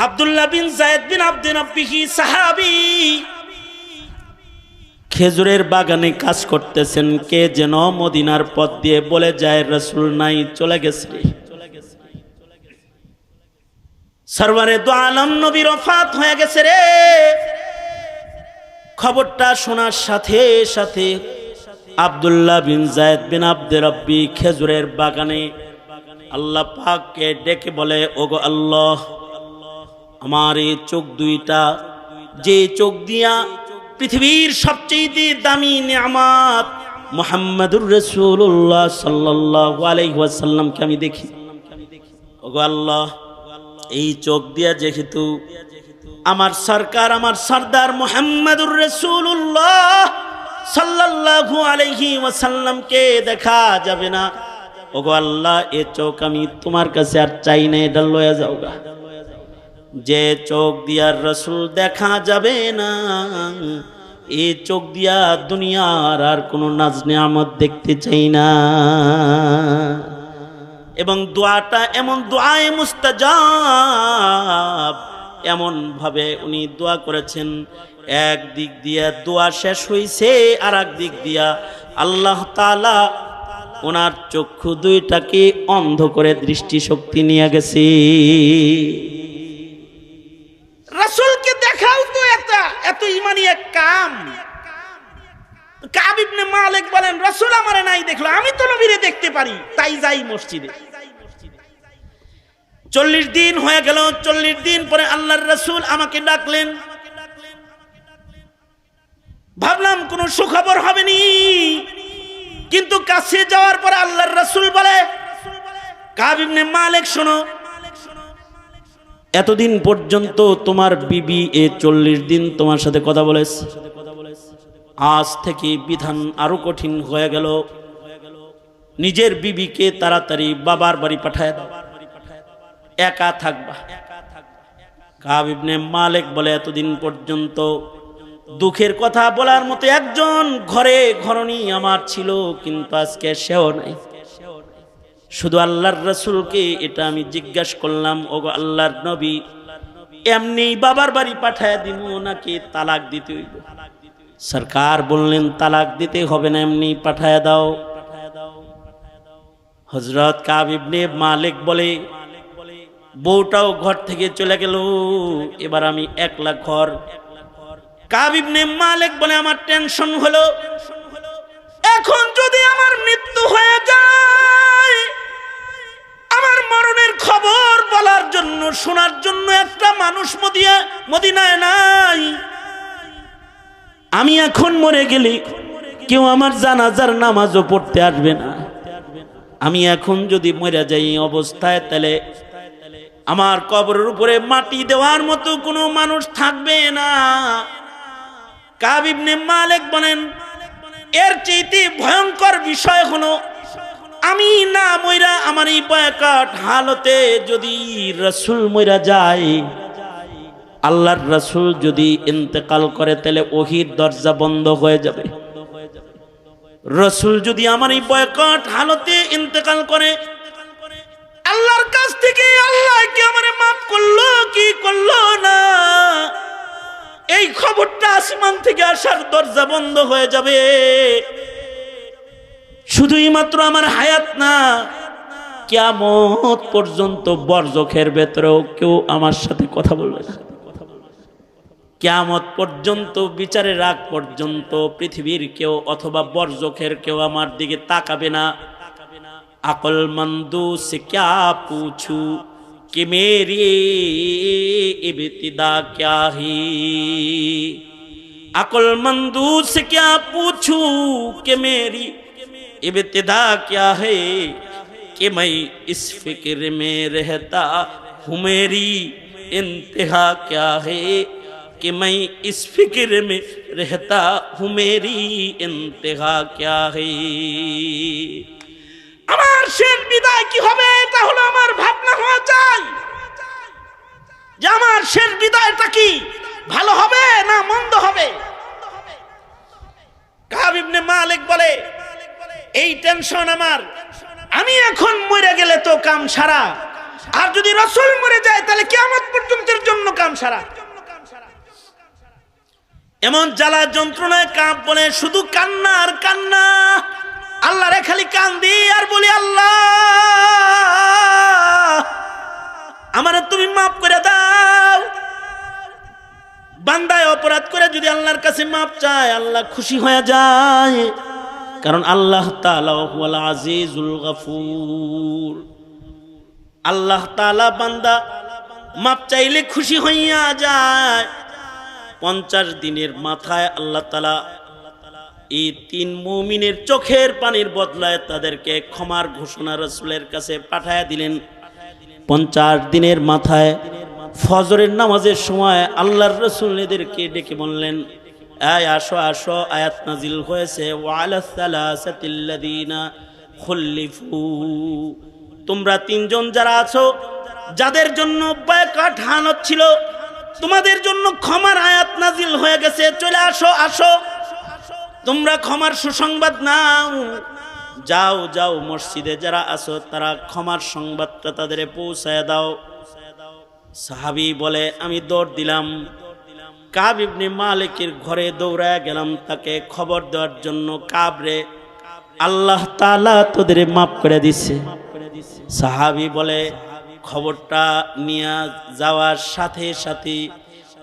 আব্দুল্লাহ বিন যায়েদ বিন আব্দে রাব্বিহি সাহাবী খেজুরের বাগানে কাজ করতেছেন। কে যেন মদিনার পথ দিয়ে বলে যায়, রাসূল নাই, চলে গেছে। সরওয়ারে দু আলম নবী ওফাত হয়ে গেছে রে। খবরটা শোনার সাথে সাথে আব্দুল্লাহ বিন যায়েদ বিন আব্দে রাব্বি খেজুরের বাগানে আল্লাহ পাককে ডেকে বলে, ওগো আল্লাহ, আমার এই চোখ দুইটা, যে চোখ দিয়া পৃথিবীর সবচেয়ে দামি নিয়ামত মুহাম্মাদুর রাসূলুল্লাহ সাল্লাল্লাহু আলাইহি ওয়াসাল্লামকে আমি দেখি, ওগো আল্লাহ, এই চোখ দিয়া যেহেতু আমার সরকার, আমার সরদার মুহাম্মাদুর রাসূলুল্লাহ সাল্লাল্লাহু আলাইহি ওয়াসাল্লামকে দেখা যাবে না, ওগো আল্লাহ, এই চোখ আমি তোমার কাছে আর চাই না, এটা লয়ে যাও গা। যে চোখ দিয়া রাসূল দেখা যাবে না, এই চোখ দিয়া দুনিয়ার আর কোনো নাজ নিয়ামত দেখতে চাই না। এবং দোয়াটা এমন দোয়ায়ে মুস্তাজাব, এমন ভাবে উনি দোয়া করেছেন, এক দিক দিয়া দোয়া শেষ হইছে, আর এক দিক দিয়া আল্লাহ তাআলা ওনার চক্ষু দুইটাকে অন্ধ করে দৃষ্টিশক্তি নিয়ে গেছে। রাসূলকে দেখাও তো এত ইমানি এক কাম। কাব ইবনে মালিক বলেন, রাসূল আমারে নাই দেখলো, আমি তো নবীরে দেখতে পারি, তাই যাই মসজিদে। 40 দিন হয়ে গেল। 40 দিন পরে আল্লাহর রাসূল আমাকে ডাকলেন। ভাবলাম কোনো সুখবর হবে নি, কিন্তু কাছে যাওয়ার পরে আল্লাহর রাসূল বলে, কাব ইবনে মালিক শোনো, এতদিন পর্যন্ত তোমার বিবি 40 দিন তোমার সাথে কথা বলেছে, আজ থেকে বিধান আরো কঠিন হয়ে গেল। নিজের বিবিকে তাড়াতাড়ি বাবার বাড়ি পাঠায় দাও, একা থাকবা। কাব ইবনে মালিক বলে, এতদিন পর্যন্ত দুঃখের কথা বলার মতো একজন ঘরে ঘরণী আমার ছিল, কিন্তু আজকে সেও নাই। শুধু আল্লাহর রাসূলকে এটা আমি জিজ্ঞাসা করলাম, ওগো আল্লাহর নবী, এমনি বাবার বাড়ি পাঠায় দিব নাকি তালাক দিতে হইব? সরকার বললেন, তালাক দিতে হবে না, এমনি পাঠায় দাও। হযরত কাব ইবনে মালিক বলে, বউটাও ঘর থেকে চলে গেল, এবার আমি একলা ঘর। কাব ইবনে মালিক বলে, আমার টেনশন হলো, এখন যদি আমার মৃত্যু হয়ে যায়, আমার মরণের খবর বলার জন্য, শোনার জন্য একটা মানুষ মদিনায় নাই। আমি এখন মরে গেলে কেউ আমার জানাজার নামাজও পড়তে আসবে না। আমি এখন যদি মরে যাই অবস্থায়, তাহলে আমার কবরের উপরে মাটি দেওয়ার মতো কোনো মানুষ থাকবে না। কাব ইবনে মালিক বলেন, এর চাইতে ভয়ঙ্কর বিষয় হলো, আমি না মইরা আমার এই বয়কাট হালতে যদি রাসূল মইরা যায়, আল্লাহর রাসূল যদি ইন্তেকাল করে, তাহলে ওহীর দরজা বন্ধ হয়ে যাবে। রাসূল যদি আমার এই বয়কাট হালতে ইন্তেকাল করে, আল্লাহর কাছ থেকে আল্লাহ কি আমারে মাফ করলো কি করলো না, এই খবরটা আসমান থেকে আসার দরজা বন্ধ হয়ে যাবে। শুধুই মাত্র আমার হায়াত না, কিয়ামত পর্যন্ত বরজখের ভেতরেও কেউ আমার সাথে কথা বলবে না। কিয়ামত পর্যন্ত, বিচারের আগ পর্যন্ত পৃথিবীর কেউ অথবা বরজখের কেউ আমার দিকে তাকাবে না। আকলমন্দু সে ক্যা পুছু कि मेरी इब्तिदा क्या है, अक्लमंदू से क्या पूछूं कि मेरी इब्तिदा क्या है, कि मैं इस फिक्र में रहता हूँ मेरी इंतहा क्या है, कि मैं इस फिक्र में रहता हूँ मेरी इंतहा क्या है। আমার শেষ বিদায় কি হবে, এটা হলো আমার ভাবনা হওয়া চাই, যে আমার শেষ বিদায়টা কি ভালো হবে না মন্দ হবে। কাব ইবনে মালিক বলে, এই টেনশন আমার, আমি এখন মরে গেলে তো কাম সারা, আর যদি রাসূল মরে যায় তাহলে কিয়ামত পর্যন্তের জন্য সারা। এমন জ্বালা যন্ত্রণায় কাঁপ বলে শুধু কান্না আর কান্না। আল্লাহ রে খালি কান্দি আর বলি, আল্লাহ আমারে তুমি মাফ করে দাও। বান্দায় অপরাধ করে যদি আল্লাহর কাছে মাফ চায়, আল্লাহ খুশি হয়ে যায়, কারণ আল্লাহ তাআলা হুয়াল আজিজুল গফুর। আল্লাহ তাআলা বান্দা মাপ চাইলে খুশি হইয়া যায়। 50 দিনের মাথায় আল্লাহ তাআলা এই 3 মুমিনের চোখের পানির বদলায় তাদেরকে ক্ষমার ঘোষণা রাসূলের কাছে পাঠায়া দিলেন। 50 দিনের মাথায় ফজরের নামাজের সময় আল্লাহর রাসূল এদেরকে ডেকে বললেন, এই আসো আসো, আয়াত নাজিল হয়েছে, ওয়ালা সালাসাতিল্লাযিনা খুল্লিফু, তোমরা 3 জন যারা আছো, যাদের জন্য বয়কট হানত ছিল, তোমাদের জন্য ক্ষমার আয়াত নাজিল হয়ে গেছে, চলে আসো আসো, তোমরা ক্ষমার সুসংবাদ নাও। যাও যাও, মসজিদে যারা আছো তারা ক্ষমার সংবাদটা তাদের পৌঁছায় দাও। সাহাবী বলে, আমি দৌড় দিলাম, কাব ইবনে মালিকের ঘরে দৌড়ায় গেলাম তাকে খবর দেওয়ার জন্য, কাব রে, আল্লাহ তাআলা তোদের মাফ করে দিছে। সাহাবী বলে, খবরটা নিয়ে যাওয়ার সাথে সাথে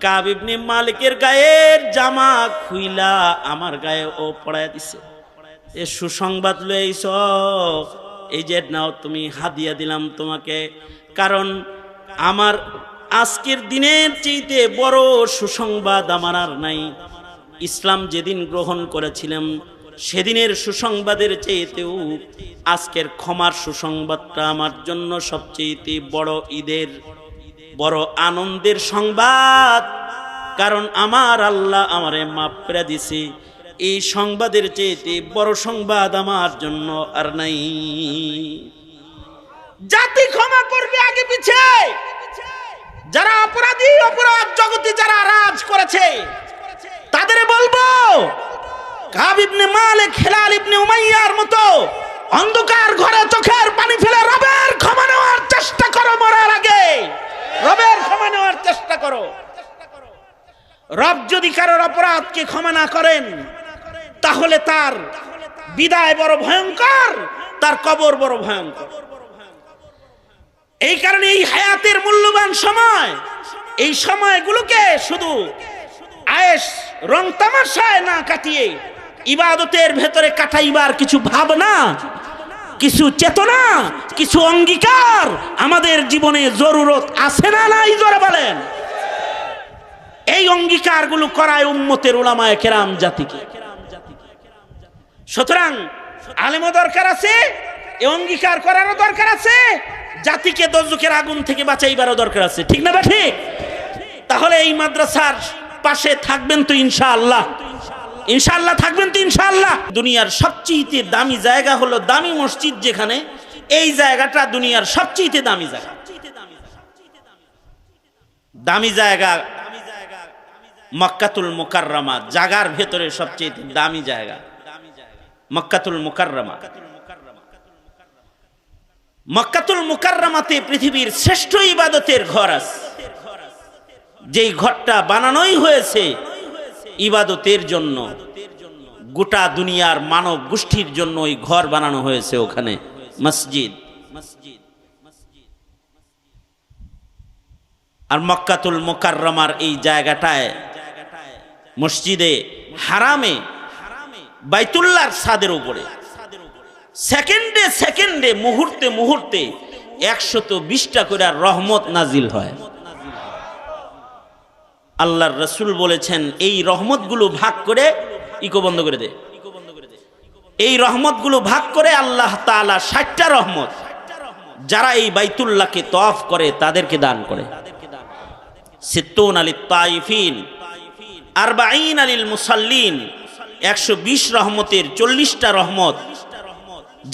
কাব ইবনে মালিকের গায়ের জামা খুইলা আমার গায়ে ও পড়ায় দিছে। এ সুসংবাদ লইছ, এই যে নাও তুমি হাদিয়া দিলাম তোমাকে, কারণ আমার আজকের দিনের চাইতে বড় সুসংবাদ আমার আর নাই। ইসলাম যেদিন গ্রহণ করেছিলাম সেদিনের সুসংবাদের চাইতেও আজকের ক্ষমার সুসংবাদটা আমার জন্য সবচেয়ে বড় ঈদের বড় আনন্দের সংবাদ, কারণ আমার আল্লাহ আমারে মাফ করে দিছে। এই সংবাদের চাইতে বড় সংবাদ আমার জন্য আর নাই। জাতি ক্ষমা করবে আগে পিছে, যারা অপরাধী, অপরাধ জগতে যারা রাজ করেছে তাদের বলবো, কাব ইবনে মালিক, হিলাল ইবনে উমাইয়ার মতো অন্ধকার ঘরে চোখের পানি ফেলে রবের ক্ষমা নেওয়ার চেষ্টা করো। মরার আগে রবের ক্ষমা নেওয়ার চেষ্টা করো। রব যদি কারোর অপরাধকে ক্ষমা না করেন, তাহলে তার বিদায় বড় ভয়ঙ্কর, তার কবর বড় ভয়ঙ্কর। এই কারণে এই হায়াতের মূল্যবান সময়, এই সময়গুলোকে শুধু আয়েশ রং তামাশায় না কাটিয়ে ইবাদতের ভেতরে কাটাইবার কিছু ভাবনা, কিছু চেতনা, কিছু অঙ্গীকার আমাদের জীবনে জরুরত আছে না নাই? জোরে বলেন। এই অঙ্গীকারগুলো করায় উম্মতের উলামায়ে কেরাম জাতিকে। সুতরাং আলেমও দরকার আছে, এই অঙ্গীকার করারও দরকার আছে, জাতিকে দোজখের আগুন থেকে বাঁচাইবারও দরকার আছে, ঠিক না? ঠিক। তাহলে এই মাদ্রাসার পাশে থাকবেন তো ইনশাআল্লাহ? ইনশাআল্লাহ থাকবেন তো ইনশাআল্লাহ? দুনিয়ার সবচেয়ে দামি জায়গা হলো দামি মসজিদ, যেখানে এই জায়গাটা দুনিয়ার সবচেয়ে দামি জায়গা। দামি জায়গা মক্কাতুল মুকাররমা, জায়গার ভেতরে সবচেয়ে দামি জায়গা মক্কাতুল মুকাররমা। মক্কাতুল মুকাররমাতে পৃথিবীর শ্রেষ্ঠ ইবাদতের ঘর আছে, যেই ঘরটা বানানোই হয়েছে ইবাদতের জন্য। গোটা দুনিয়ার মানব গোষ্ঠীর জন্য ওই ঘর বানানো হয়েছে, ওখানে মসজিদ। আর মক্কাতুল মুকাররমার এই জায়গাটায় মসজিদে হারামে বাইতুল্লাহর ছাদের উপরে সেকেন্ডে সেকেন্ডে, মুহূর্তে মুহূর্তে 120টা করে রহমত নাজিল হয়। আল্লাহর রাসূল বলেছেন, এই রহমতগুলো ভাগ করে ইকো বন্ধ করে দে, এই রহমতগুলো ভাগ করে আল্লাহ তাআলা 60টা রহমত যারা এই বাইতুল্লাহকে তওয়াফ করে তাদেরকে দান করে। 60 লিত তাইফিন, 40 লিল মুসাল্লিন, 120 রহমতের 40টা রহমত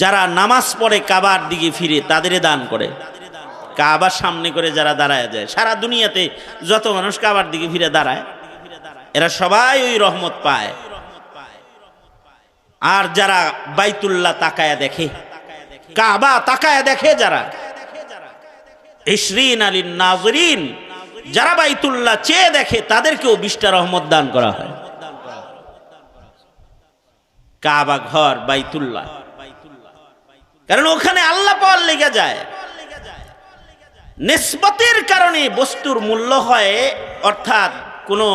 যারা নামাজ পড়ে কাবার দিকে ফিরে তাদের দান করে। কাবার সামনে করে যারা দাঁড়ায় যায়, সারা দুনিয়াতে যত মানুষ কাবার দিকে ফিরে দাঁড়ায়, এরা সবাই ওই রহমত পায়। আর যারা বাইতুল্লাহ তাকায়া দেখে, কাবা তাকায়া দেখে, যারা 20 লিন নাযিরিন, যারা বাইতুল্লাহ চেয়ে দেখে তাদেরকেও 20টা রহমত দান করা হয়। কাবা ঘর বাইতুল্লাহ, কারণ ওখানে আল্লাহ পাওয়ার লেগে যায়। নিসবতের কারণে বস্তুর মূল্য হয়, অর্থাৎ কোনো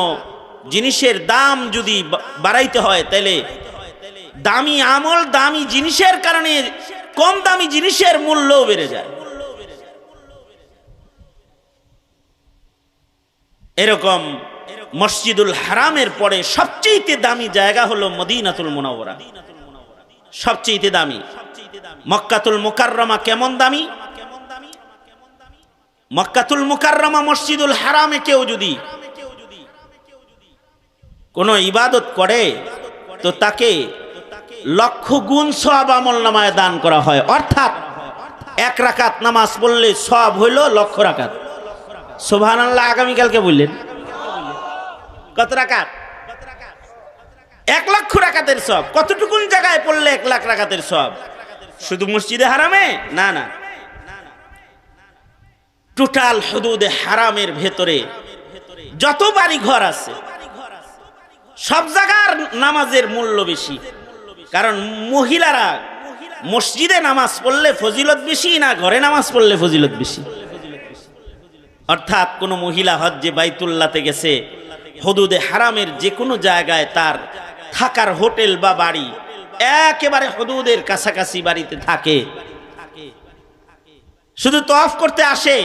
জিনিসের দাম যদি বাড়াইতে হয় তাহলে দামি আমল দামি জিনিসের কারণে কম দামি জিনিসের মূল্যও বেড়ে যায়। এরকম মসজিদুল হারামের পরে সবচেয়ে দামি জায়গা হলো মদিনাতুল মুনাওয়ারা। সবচেয়ে দামি মক্কাতুল মুকাররমা কেমন দামি? মক্কাতুল মুকাররমা মসজিদুল হারামে কেউ যদি কোনো ইবাদত করে তো তাকে লক্ষ গুণ সওয়াব আমলনামায় দান করা হয়। অর্থাৎ 1 রাকাত নামাজ পড়লে সওয়াব হইল লক্ষ রাকাত। সুবহানাল্লাহ। আগামীকালকে বললেন কত রাকাত? 1 লক্ষ রাকাতের সওয়াব। কতটুকুন জায়গায় পড়লে 1 লাখ রাকাতের সওয়াব? শুধু মসজিদে হারামে না, না, টোটাল হুদুদে হারামের ভেতরে যত বাড়ি ঘর আছে সব জায়গার নামাজের মূল্য বেশি। কারণ মহিলারা মসজিদে নামাজ পড়লে ফজিলত বেশি না ঘরে নামাজ পড়লে ফজিলত বেশি? অর্থাৎ কোন মহিলা হজ্জে বাইতুল্লাহতে গেছে, হুদুদে হারামের যে কোনো জায়গায় তার থাকার হোটেল বা বাড়ি একেবারে হুদুদের কাছাকাছি বাড়িতে থাকে, শুধু তওয়াফ করতে আসে।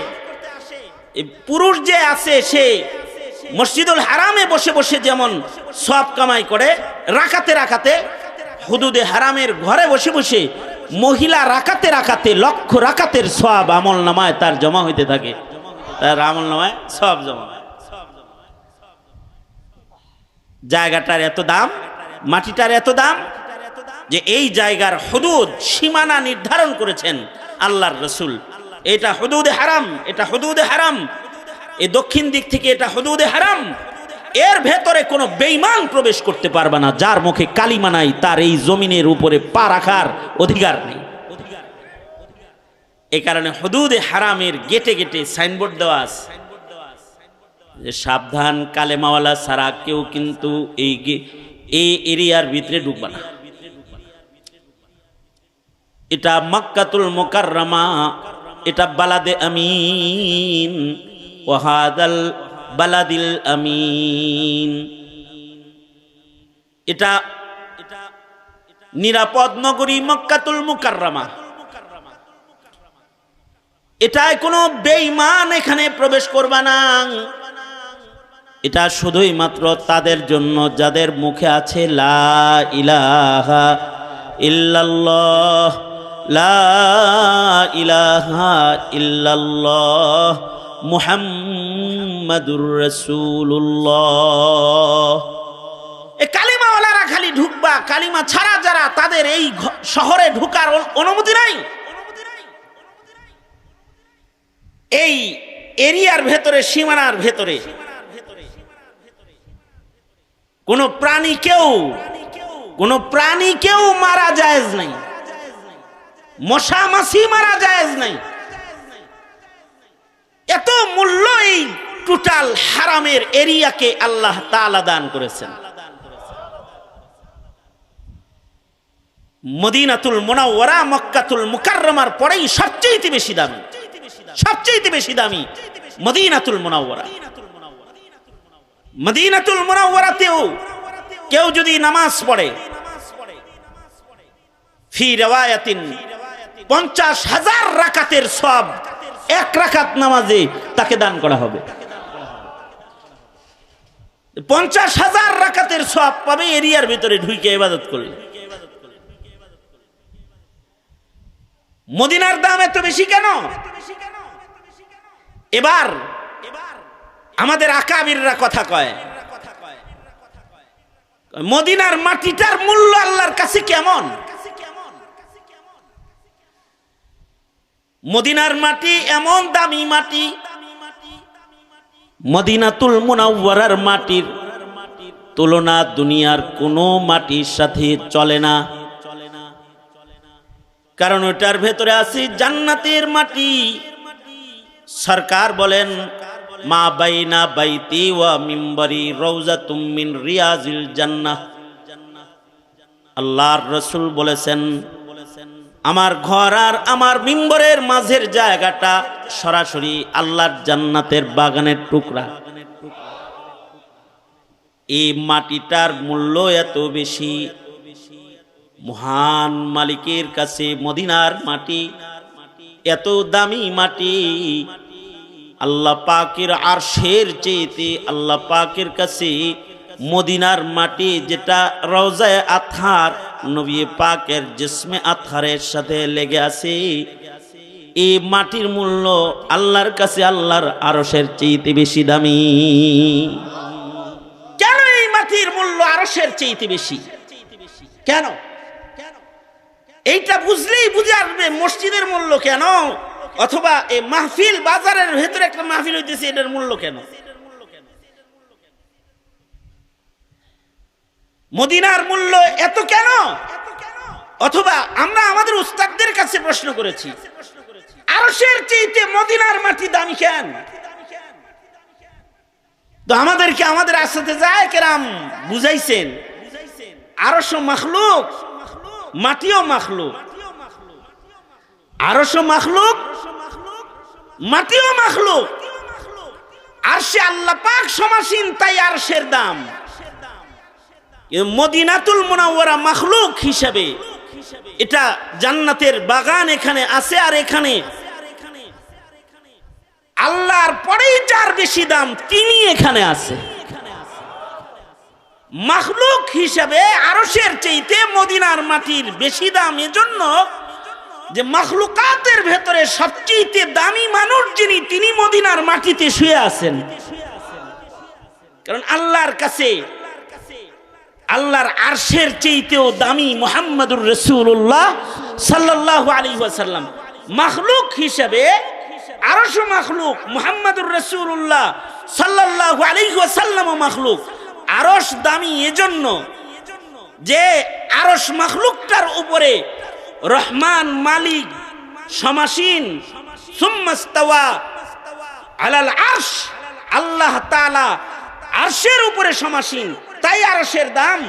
পুরুষ যে আছে সে মসজিদুল হারামে বসে বসে যেমন সওয়াব কামাই করে রাকাতে রাকাতে, হুদুদে হারামের ঘরে বসে বসে মহিলা রাকাতে রাকাতে লক্ষ রাকাতের সওয়াব আমলনামায় তার জমা হইতে থাকে। তার আমলনামায় সওয়াব জমা। জায়গাটার এত দাম, মাটিটার এত দাম যে এই জায়গার হুদুদ সীমানা নির্ধারণ করেছেন আল্লাহর রাসূল। এটা হুদুদে হারাম, এটা হুদুদে হারাম। এই দক্ষিণ দিক থেকে এটা হুদুদে হারাম, এর ভেতরে কোনো বেঈমান প্রবেশ করতে পারবে না। যার মুখে কালিমা নাই তার এই জমিনের উপরে পা রাখার অধিকার নেই। এই কারণে হুদুদে হারামের গেটে গেটে সাইনবোর্ড দেওয়া আছে যে সাবধান, কালেমাওয়ালা ছাড়া কেউ কিন্তু এই এরিয়ার ভিতরে ঢুকবে না। এটা মক্কাতুল মুকাররমা, এটা বালাদে আমিন, ওয়াহাদাল বালাদিল আমিন। এটা নিরাপদ নগরী মক্কাতুল মুকাররমা। এটায় কোনো বেঈমান এখানে প্রবেশ করবে না। এটা শুধুই মাত্র তাদের জন্য যাদের মুখে আছে লা ইলাহা ইল্লাল্লাহ, লা ইলাহা ইল্লাল্লাহ মুহাম্মাদুর রাসূলুল্লাহ। এই কালিমাওয়ালারা খালি ঢুকবা, কালিমা ছাড়া যারা তাদের এই শহরে ঢোকার অনুমতি নাই। এই এরিয়ার ভেতরে, সীমানার ভেতরে কোনো প্রাণীকেও মারা জায়েজ নাই, মশা মাছি মারা জায়েজ নাই। এত মূল্য এই টোটাল হারামের এরিয়াকে আল্লাহ তাআলা দান করেছেন। মদিনাতুল মুনাওয়ারা মক্কাতুল মুকাররমার পরেই সবচেয়ে বেশি দামি, সবচেয়ে বেশি দামি মদিনাতুল মুনাওয়ারা। মদিনাতুল মুনাওয়ারাতেও কেউ যদি নামাজ পড়ে, ফি রিওয়ায়াতিন 50,000 রাকাতের সওয়াব 1 রাকাত নামাজে তাকে দান করা হবে। 50,000 রাকাতের সওয়াব পাবে এরিয়ার ভিতরে ঢুকে ইবাদত করলে। মদিনার দাম এত বেশি কেন? এবার আমাদের আকাবিররা কথা কয়, মদিনার মাটিটার মূল্য আল্লাহর কাছে কেমন? মদিনার মাটি এমন দামি মাটি, মদিনাতুল মুনাওয়ারার মাটির তুলনা দুনিয়ার কোনো মাটির সাথে চলে না। কারণ ওটার ভেতরে আছে জান্নাতের মাটি। সরকার বলেন মা বাইনা বাইতি ওয়া মিম্বরি রাউযাতুম মিন রিয়াজিল জান্নাহ। আল্লাহর রাসূল বলেছেন, আমার ঘর আর আমার মিম্বরের মাঝের জায়গাটা সরাসরি আল্লাহর জান্নাতের বাগানের টুকরা। এই মাটিটার মূল্য এত বেশি, মহান মালিকের কাছে মদিনার মাটি এত দামি মাটি, আল্লাহ পাকের আরশের চেয়েতে আল্লাহ পাকের কাছে মদিনার মাটি যেটা রওজায়ে আতহার নবী পাকের জিসমে আতহারের সাথে লেগে আছে, এই মাটির মূল্য আল্লাহর কাছে আল্লাহর আরশের চেয়েতে বেশি দামি। কেন এই মাটির মূল্য আরশের চেয়েতে বেশি? কেন? এইটা বুঝলেই বুঝে আসবে মসজিদের মূল্য কেন, অথবা এই মাহফিল বাজারের ভেতরে একটা মাহফিল হইতেছে, এটার মূল্য কেন। মদিনার মূল্য এত কেন? অথবা আমরা আমাদের উস্তাদদের কাছে প্রশ্ন করেছি, আরশের চেয়েতে মদিনার মাটি দামি কেন? তো আমাদেরকে আমাদের আসাতে যায় কেরাম বুঝাইছেন, আরশও মাখলুক, মাটিও মাখলুক। আরশও মাখলুক, মাটিও মাখলুক। আরশে আল্লাহ পাক সমাসীন, তাই আরশের দাম। মদিনাতুল মুনাওয়ারা মাখলুক হিসাবে, এটা জান্নাতের বাগান এখানে আছে, আর এখানে আল্লাহর পরেই যার বেশি দাম তিনি এখানে আছে। মাখলুক হিসাবে আরশের চাইতে মদিনার মাটির বেশি দাম, এজন্য যে মাখলুকাতের ভেতরে সবচেয়ে দামি মানুষ যিনি, তিনি মদিনার মাটিতে শুয়ে আছেন। কারণ আল্লাহর কাছে আল্লাহর আরশের চাইতেও দামি মুহাম্মদুর রাসূলুল্লাহ সাল্লাল্লাহু আলাইহি ওয়াসাল্লাম। মাখলুক হিসাবে আরশও মাখলুক, মুহাম্মদুর রাসূলুল্লাহ সাল্লাল্লাহু আলাইহি ওয়াসাল্লামও মাখলুক। আরশ দামি এজন্য যে আরশ মাখলুকটার উপরে রহমান মালিক সমাসীন। সুম্মাস্তাওয়া আলাল আরশ, আল্লাহ তাআলা আরশের উপরে সমাসীন, তাই আরশের দাম।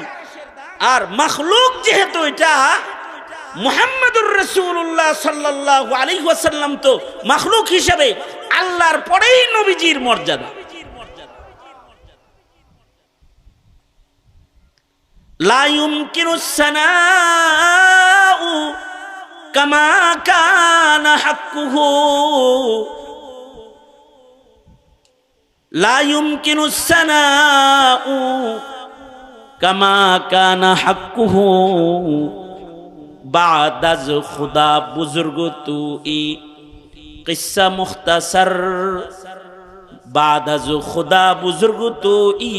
আর মাখলুক যেহেতু এটা মুহাম্মদুর রাসূলুল্লাহ সাল্লাল্লাহু আলাইহি ওয়াসাল্লাম তো মাখলুক হিসেবে আল্লাহর পরেই নবীজির মর্যাদা। লা ইউমকিনুস সানাউ কামা কানা হাক্কুহু, লা ইউমকিনুস সানাউ কামা কানা হাক্কুহু বাদাজ খুদা বুজুর্গ তু ই কিসসা মুখতাসার, বাদাজ খুদা বুজুর্গ তু ই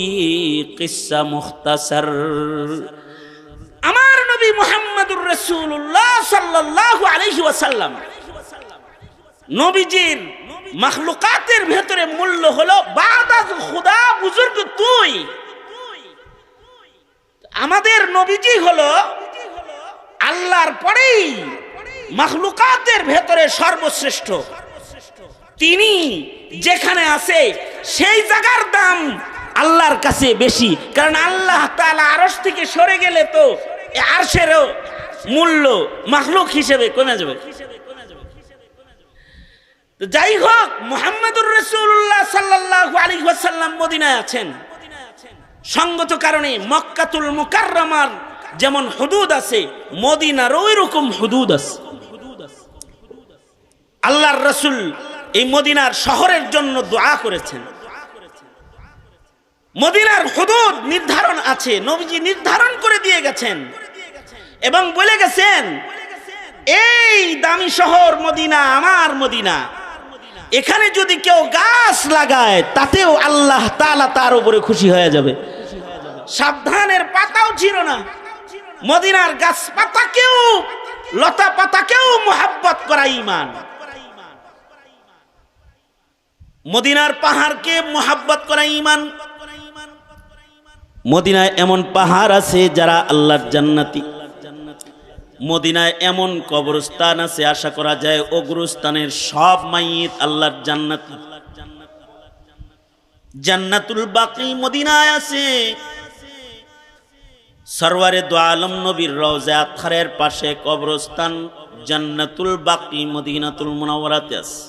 কিসসা মুখতাসার। আমার নবী মুহাম্মদুর রাসূলুল্লাহ সাল্লাল্লাহু আলাইহি ওয়াসাল্লাম নবীজির মাখলুকাতের ভেতরে মূল্য হলো বাদাজ খুদা বুজুর্গ তুই। আমাদের নবীজি হলো আল্লাহর পরেই মাখলুকাতের ভেতরে সর্বশ্রেষ্ঠ। তিনি যেখানে আছে সেই জায়গার দাম আল্লাহর কাছে বেশি, কারণ আল্লাহ তাআলা আরশ থেকে সরে গেলে তো আরশেরও মূল্য মাখলুক হিসেবে কমে যাবে। যাই হোক, মুহাম্মদুর রাসূলুল্লাহ সাল্লাল্লাহু আলাইহি ওয়াসাল্লাম মদিনায় আছেন, সঙ্গত কারণে মক্কাতুল মুকাররমার যেমন হুদুদ আছে, মদিনার ওই রকম হুদুদ আছে। আল্লাহর রাসূল এই মদিনার শহরের জন্য দোয়া করেছেন। মদিনার হুদুদ নির্ধারণ আছে, নবীজি নির্ধারণ করে দিয়ে গেছেন এবং বলে গেছেন, এই দামি শহর মদিনা আমার মদিনা, এখানে যদি কেউ গাছ লাগায় তাতেও আল্লাহ তাআলা তার উপরে খুশি হয়ে যাবে। সাবধানের পাতাও ছিল না, মদিনার গাছ পাতাকেও লতা পাতাকেও মুহাব্বত করা ঈমান। মদিনার পাহাড়কে মুহাব্বত করা ঈমান। মদিনায় এমন পাহাড় আছে যারা আল্লাহর জান্নাতি। মদিনায় এমন কবরস্থান আছে আশা করা যায় ও গুরুস্থানের সব মাইয়িত আল্লাহর জান্নাতি। জান্নাতুল বাকি মদিনায় আছে। সরওয়ারে দু আলম নবীর রওজা আতহারের পাশে কবরস্থান জান্নাতুল বাকি মদিনাতুল মুনাওয়ারাতে আছে।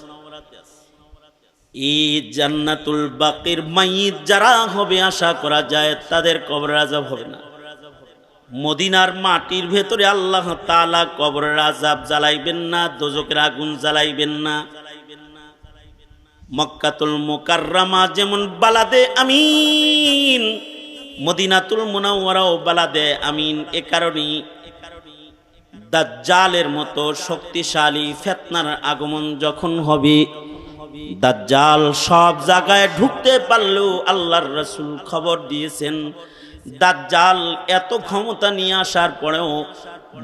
এই জান্নাতুল বাকির মাইয়িত যারা হবে আশা করা যায় তাদের কবরের আযাব হবে না। মদিনার মাটির ভেতরে আল্লাহ তাআলা কবরের আযাব জ্বালাইবেন না, দোজখের আগুন জ্বালাইবেন না। মক্কাতুল মুকাররমা যেমন বালাদে আমিন, মদিনাতুল মুনাওয়ারাও বালাদে আমিন। এ কারণেই দাজ্জালের মতো শক্তিশালী ফিতনার আগমন যখন হবে, দাজ্জাল সব জায়গায় ঢুকতে পারলেও আল্লাহর রাসূল খবর দিয়েছেন দাজ্জাল এত ক্ষমতা নিয়ে আসার পরেও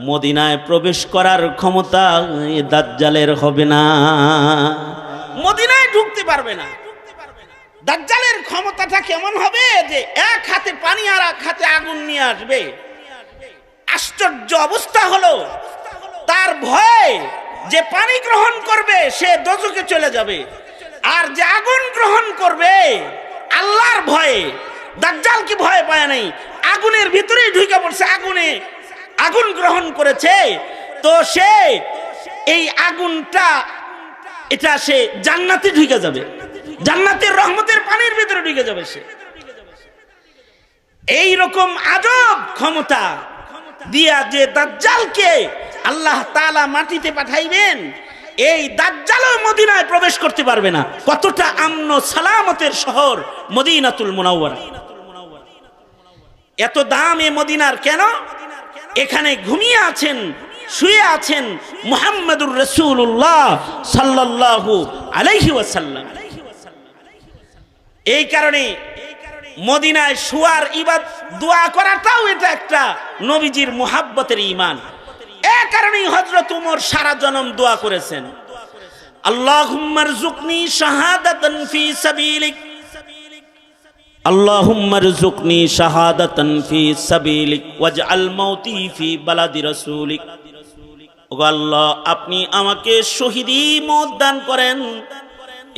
মদিনায় প্রবেশ করার ক্ষমতা দাজ্জালের হবে না, মদিনায় ঢুকতে পারবে না। দাজ্জালের ক্ষমতাটা কেমন হবে যে এক হাতে পানি আর এক হাতে আগুন নিয়ে আসবে। আশ্চর্য অবস্থা হলো, তার ভয়ে যে পানি গ্রহণ করবে সে দোজখে চলে যাবে, আর যে আগুন গ্রহণ করবে আল্লাহর ভয়ে, দাজ্জাল কি ভয় পায় নাই, আগুনের ভিতরেই ঢুকে পড়ছে, আগুন গ্রহণ করেছে, তো সে এই আগুনটা এটা সে জান্নাতে ঢুকে যাবে, জান্নাতের রহমতের পানির ভিতরে ঢুকে যাবে সে। এই রকম আজব ক্ষমতা দিয়া যে দাজ্জালকে আল্লাহ তাআলা মাটিতে পাঠাইবেন, এই দাজ্জালও মদিনায় প্রবেশ করতে পারবে না। কতটা আমন সালামতের শহর মদিনাতুল মুনাওয়ারা। এত দাম এ মদিনার কেন? এখানে ঘুমিয়ে আছেন, শুয়ে আছেন মুহাম্মদুর রাসূলুল্লাহ সাল্লাল্লাহু আলাইহি ওয়াসাল্লাম। এই কারণে মদিনায় শুয়ার ইবাদত দোয়া করাটাও এটা একটা নবীজির মুহাব্বতের ঈমান। এই কারণেই হযরত ওমর সারা জনম দোয়া করেছেন, আল্লাহুম্মা রযুকনি শাহাদাতান ফি সাবিলিক, আল্লাহুম্মা রযুকনি শাহাদাতান ফি সাবিলিক ওয়াজআল মাউতি ফি বালাদি রাসূলিক। ওগো আল্লাহ, আপনি আমাকে শহীদি মওত দান করেন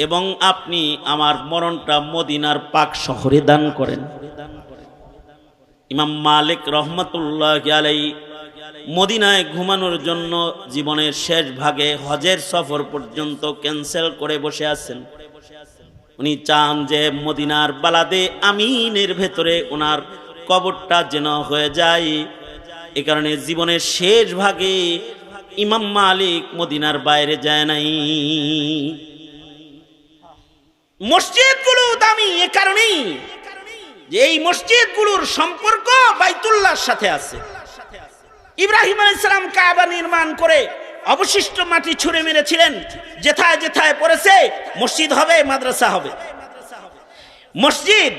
এবং আপনি আমার মরণটা মদিনার পাক শহরে দান করেন। ইমাম মালিক রহমাতুল্লাহি আলাইহি মদিনায় ঘুমানোর জন্য জীবনের শেষ ভাগে হজের সফর পর্যন্ত ক্যান্সেল করে বসে আছেন। উনি চান যে মদিনার বালাদে আমিনের ভেতরে ওনার কবরটা যেন হয়ে যায়। এ কারণে জীবনের শেষ ভাগে ইমাম মালিক মদিনার বাইরে যায় নাই। মসজিদগুলো দামি এ কারণেই যে এই মসজিদগুলোর সম্পর্ক বাইতুল্লাহর সাথে আছে। ইব্রাহিম আলাইহিস সালাম কাবা নির্মাণ করে অবশিষ্ট মাটি ছুঁড়ে মেরেছিলেন, যেথায় যেথায় পড়েছে মসজিদ হবে, মাদ্রাসা হবে। মসজিদ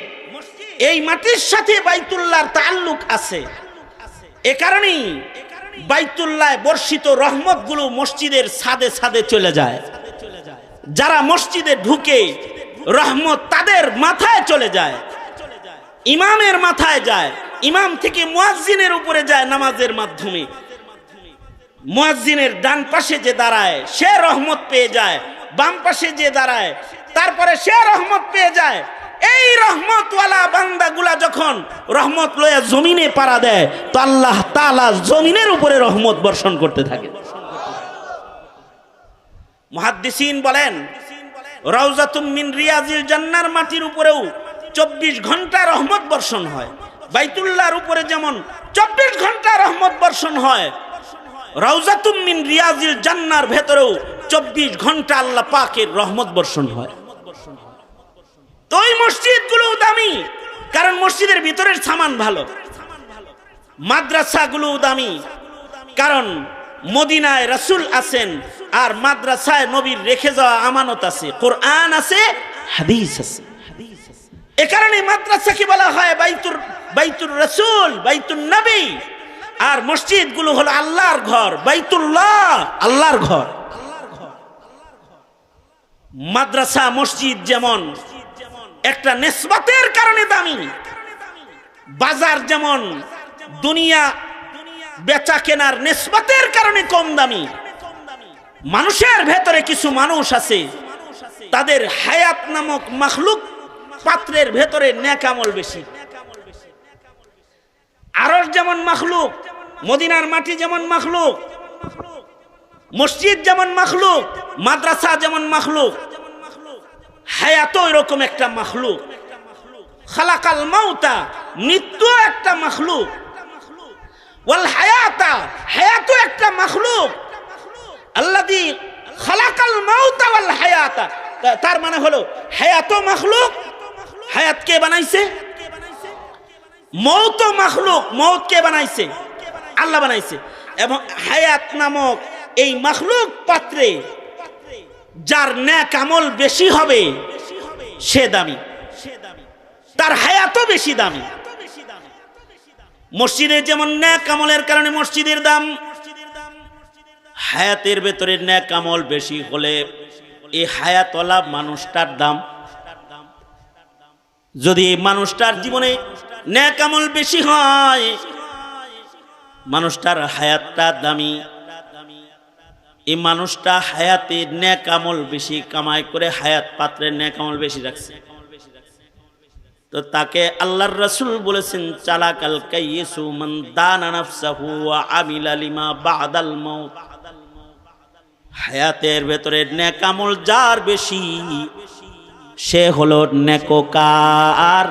এই মাটির সাথে বাইতুল্লাহর তাআল্লুক আছে। এ কারণেই বাইতুল্লাহ বর্ষিত রহমতগুলো মসজিদের ছাদে ছাদে চলে যায়। যারা মসজিদে ঢুকে রহমত তাদের মাথায় চলে যায়, ইমামের মাথায় যায়, ইমাম থেকে মুয়াজ্জিনের উপরে যায় নামাজের মাধ্যমে। মুয়াজ্জিনের ডান পাশে যে দাঁড়ায় সে রহমত পেয়ে যায়, বাম পাশে যে দাঁড়ায় তারপরে সে রহমত পেয়ে যায়। এই রহমতওয়ালা বান্দাগুলা যখন রহমত লয়ে জমিনে পাড়া দেয় তো আল্লাহ তাআলা জমিনের উপরে রহমত বর্ষণ করতে থাকে। মুহাদ্দিসিন বলেন, রাউজাতুম মিন রিয়াজিল জান্নার মাটির উপরেও 24 ঘন্টা রহমত বর্ষণ হয়। বাইতুল্লাহর উপরে যেমন 24 ঘন্টা রহমত বর্ষণ হয়, রাউজাতুম মিন রিয়াজিল জান্নার ভেতরেও 24 ঘন্টা আল্লাহ পাকের রহমত বর্ষণ হয়। তো এই মসজিদগুলো দামি কারণ মসজিদের ভিতরের সামান ভালো, মাদ্রাসাগুলো দামি কারণ মদিনায় রাসূল আছেন আর মাদ্রাসায় নবীর রেখে যাওয়া আমানত আছে, কোরআন আছে, হাদিস আছে। এ কারণে মাদ্রাসাকে বলা হয় বাইতুর রাসূল, বাইতুন নবী। আর মসজিদগুলো হলো আল্লাহর ঘর, বাইতুল্লাহ আল্লাহর ঘর। মাদ্রাসা মসজিদ যেমন একটা নিসবতের কারণে দামি, বাজার যেমন দুনিয়া বেচা কেনার নিসবতের কারণে কম দামি। মানুষের ভেতরে কিছু মানুষ আছে তাদের হায়াত নামক মাখলুক পাত্রের ভেতরে নেক আমল বেশি। আরশ যেমন মাখলুক, মদিনার মাটি যেমন মাখলুক, মসজিদ যেমন মাখলুক, মাদ্রাসা যেমন মাখলুক, হায়াত এরকম একটা মাখলুক। খালাকাল মাউতা, মৃত্যু একটা মাখলুক, ওয়াল হায়াতা, হায়াত একটা মাখলুক। আল্লাযী খালাকাল মাউতা ওয়াল হায়াতা, তার মানে হলো হায়াত মাখলুক, হায়াত কে বানাইছে? মৌত মাখলুক, মৌত কে বানাইছে? আল্লাহ বানাইছে। এবং হায়াত নামক এই মাখলুক পাত্রে যার নেক আমল বেশি হবে সে দামি, তার হায়াতও বেশি দামি। মসজিদে যেমন নেক আমলের কারণে মসজিদের দাম, হায়াতের ভেতরে নেক আমল বেশি হলে এই হায়াতওয়ালা মানুষটার দাম। যদি মানুষটার জীবনে নেক আমল বেশি হয়, মানুষটার হায়াতটা দামি, এই মানুষটা হায়াতের নেক আমল বেশি কামাই করে হায়াত পাত্রের নেক আমল বেশি রাখছে, তো তাকে আল্লাহর রাসূল বলেছেন চালাকাল কাইয়িসু মান দানা নাফসাহু ওয়া আমিলা লিমা বাদাল মাউত। হায়াতের ভেতরে নেক আমল যার বেশি সে হলো নেককার।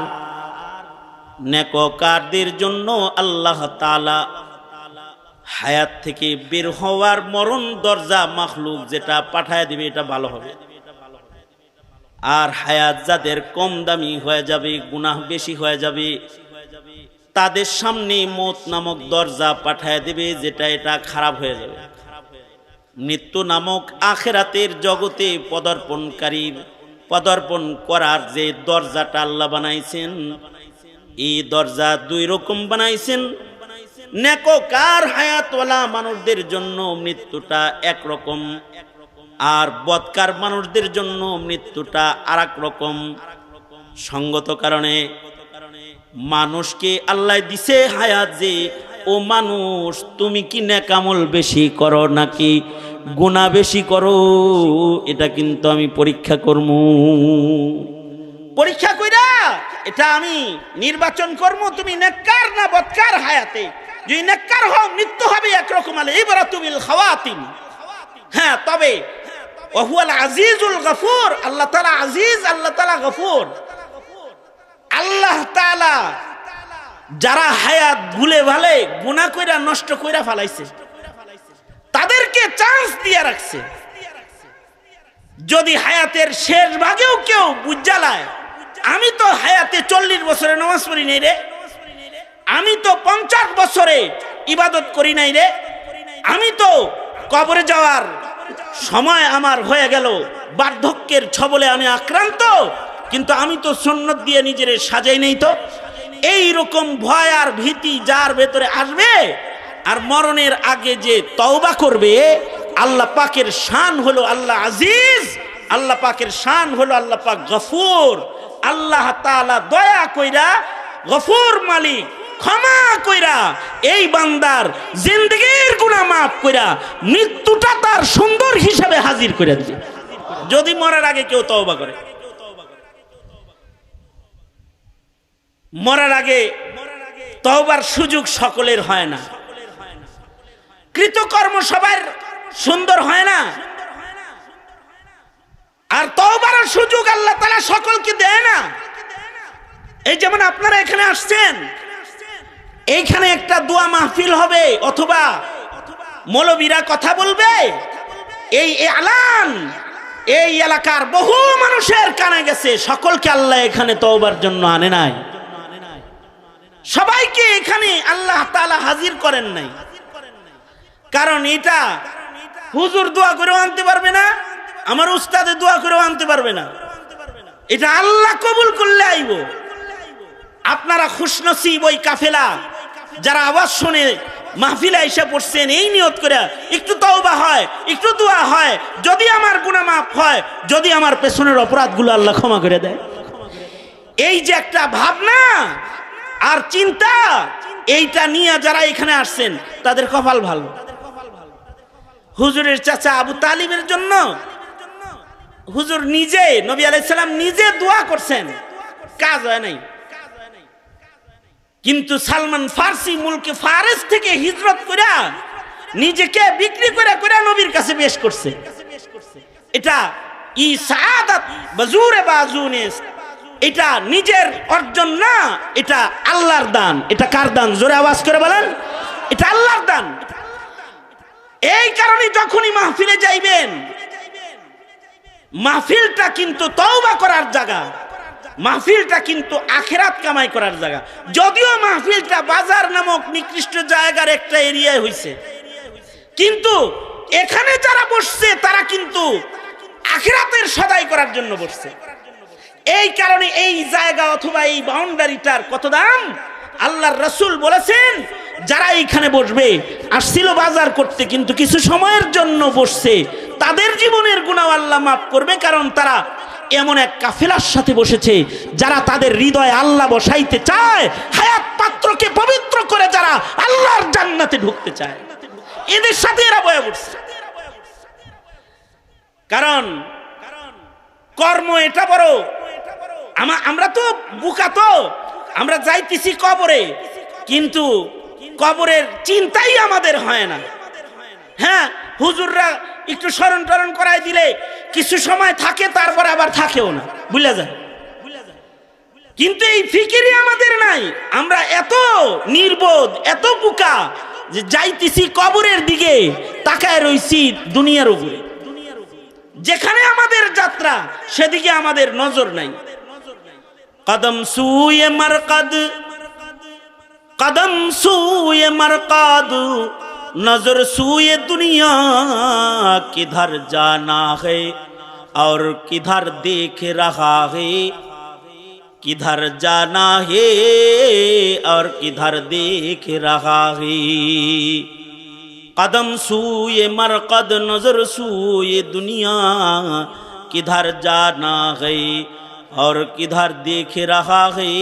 নেককারদের জন্য আল্লাহ তাআলা হায়াত থেকে বের হওয়ার মরণ দরজা মাখলুক যেটা পাঠায় দিবে এটা ভালো হবে। আর হায়াত যাদের কম দামি হয়ে যাবে, গুনাহ বেশি হয়ে যাবে, তাদের সামনে মৌত নামক দরজা পাঠায় দেবে যেটা এটা খারাপ হয়ে যাবে। মৃত্যু নামক আখিরাতের জগতে পদার্পণ করার যে দরজাটা আল্লাহ বানাইছেন, এই দরজা দুই রকম বানাইছেন। নেককার হায়াতওয়ালা মানুষদের জন্য মৃত্যুটা একরকম, আর বদকার মানুষদের জন্য মৃত্যুটা আরেক রকম। সঙ্গত কারণে মানুষকে আল্লাহ দিছে হায়াত যে, ও মানুষ তুমি কি নেক আমল বেশি করো নাকি গুনাহ বেশি করো, এটা কিন্তু আমি পরীক্ষা করব। পরীক্ষা কইরা এটা আমি নির্বাচন করব তুমি নেককার না বদকার হায়াতে। যদি নেককার হও মৃত্যু হবে একরকম, আলে ইবরাতু বিল খাওয়াতিম। হ্যাঁ, তবে ওয়াহুয়াল আজিজুল গফুর, আল্লাহ তাআলা আজিজ, আল্লাহ তাআলা গফুর। আল্লাহ তাআলা যারা হায়াত ভুলে ভালে গুনাহ কইরা নষ্ট কইরা ফেলাইছে তাদেরকে চান্স দিয়ে রাখছে। যদি হায়াতের শেষ ভাগেও কেউ বুঝালায় আমি তো হায়াতে 40 বছরে নামাজ পড়ি নাই রে, আমি তো 50 বছরে ইবাদত করি নাই রে, আমি তো কবরে যাওয়ার সময় আমার হয়ে গেল, বার্ধক্যের ছবলে আমি আক্রান্ত, কিন্তু আমি তো সুন্নত দিয়ে নিজের সাজাই নেই, তো এই রকম ভয় আর ভীতি যার ভেতরে আসবে আর মরণের আগে যে তওবা করবে, আল্লাহ পাকের শান হলো আল্লাহ আজিজ, আল্লাহ পাকের শান হলো আল্লাহ পাক গফুর। আল্লাহ তাআলা দয়া কইরা গফুর মালিক, ক্ষমা কইরা এই বান্দার জিন্দেগীর গুনাহ মাফ কইরা মৃত্যুটা তার সুন্দর হিসাবে হাজির করে দিবে যদি মরার আগে কেউ তওবা করে। মরার আগে তওবার সুযোগ সকলের হয় না, কৃতকর্ম সবার সুন্দর হয় না, আর তওবার সুযোগ আল্লাহ তাআলা সকলকে দেয় না। এই যেমন আপনারা এখানে আসছেন, এইখানে একটা দোয়া মাহফিল হবে অথবা মৌলবীরা কথা বলবে, এই এলান এই এলাকার বহু মানুষের কানে গেছে, সকলকে আল্লাহ এখানে তওবার জন্য আনে নাই, সবাইকে এখানে আল্লাহ তাআলা হাজির করেন নাই। কারণ এটা হুজুর দোয়া করেও আনতে পারবে না, আমার উস্তাদে দোয়া করেও আনতে পারবে না, এটা আল্লাহ কবুল করলে আইব। আপনারা খুশনসিব ওই কাফেলা যারা আওয়াজ শুনে মাহফিলে এসে পড়ছেন এই নিয়ত করে একটু তওবা হয়, একটু দোয়া হয়, যদি আমার গুনাহ মাফ হয়, যদি আমার পেছনের অপরাধগুলো আল্লাহ ক্ষমা করে দেয়। এই যে একটা ভাবনা আর চিন্তা, এইটা নিয়ে যারা এখানে আসছেন তাদের কপাল ভালো। হুজুরের চাচা আবু তালিবের জন্য হুজুর নিজে, নবী আলাইহিস সালাম নিজে দোয়া করছেন কাজ হয় নাই। কিন্তু সালমান ফার্সি মুলকে ফারেস থেকে হিজরত করে নিজেকে বিক্রি করে করে নবীর কাছে পেশ করছে। এটা ই সাআদাত বাজুরে বাজুনেস, এটা নিজের অর্জন না, এটা আল্লাহর দান। এটা কার দান? জোরে আওয়াজ করে বলেন, এটা আল্লাহর দান। এই কারণে যখনই মাহফিলে যাইবেন, মাহফিলটা কিন্তু তওবা করার জায়গা, মাহফিলটা কিন্তু আখিরাত কামাই করার জায়গা। যদিও মাহফিলটা বাজার নামক নিকৃষ্ট জায়গার একটা এরিয়ায় হইছে, কিন্তু এখানে যারা বসছে তারা কিন্তু আখিরাতের সদাই করার জন্য বসছে। এই কারণে এই জায়গা অথবা এই বাউন্ডারিটার কত দাম। আল্লাহর রাসূল বলেছেন, যারা এইখানে বসবে আসছিল বাজার করতে, কিন্তু কিছু সময়ের জন্য বসছে, তাদের জীবনের গুনাহ আল্লাহ মাফ করবে, কারণ তারা এমন এক কাফেলার সাথে বসেছে যারা তাদের হৃদয়ে আল্লাহ বসাইতে চায়, হায়াত পাত্রকে পবিত্র করে যারা আল্লাহর জান্নাতে ঢুকতে চায়, এদের সাথে এরা বয়ে বসছে। কারণ কর্ম এটা বড়। আমরা তো বুকা, তো আমরা যাইতেছি কবরে, কিন্তু কবরের চিন্তাই আমাদের হয় না। হ্যাঁ, হুজুররা একটু স্মরণ টরণ করাই দিলে কিছু সময় থাকে, তারপর আবার থাকেও না, ভুলে যায়। কিন্তু এই ফিকিরই আমাদের নাই। আমরা এত নির্বোধ, এত বুকা যে যাইতেছি কবরের দিকে, তাকায় রইছি দুনিয়ার উপরে। যেখানে আমাদের যাত্রা সেদিকে আমাদের নজর নাই। কদম সুয়ে মারকাদ, কদম সুয়ে মারকাদ, नजर सूए दुनिया किधर जाना है और किधर देख रहा है, किधर जाना है और किधर देख रहा है। कदम सूए मरकद नजर सूए दुनिया किधर जाना है और किधर देख रहा है,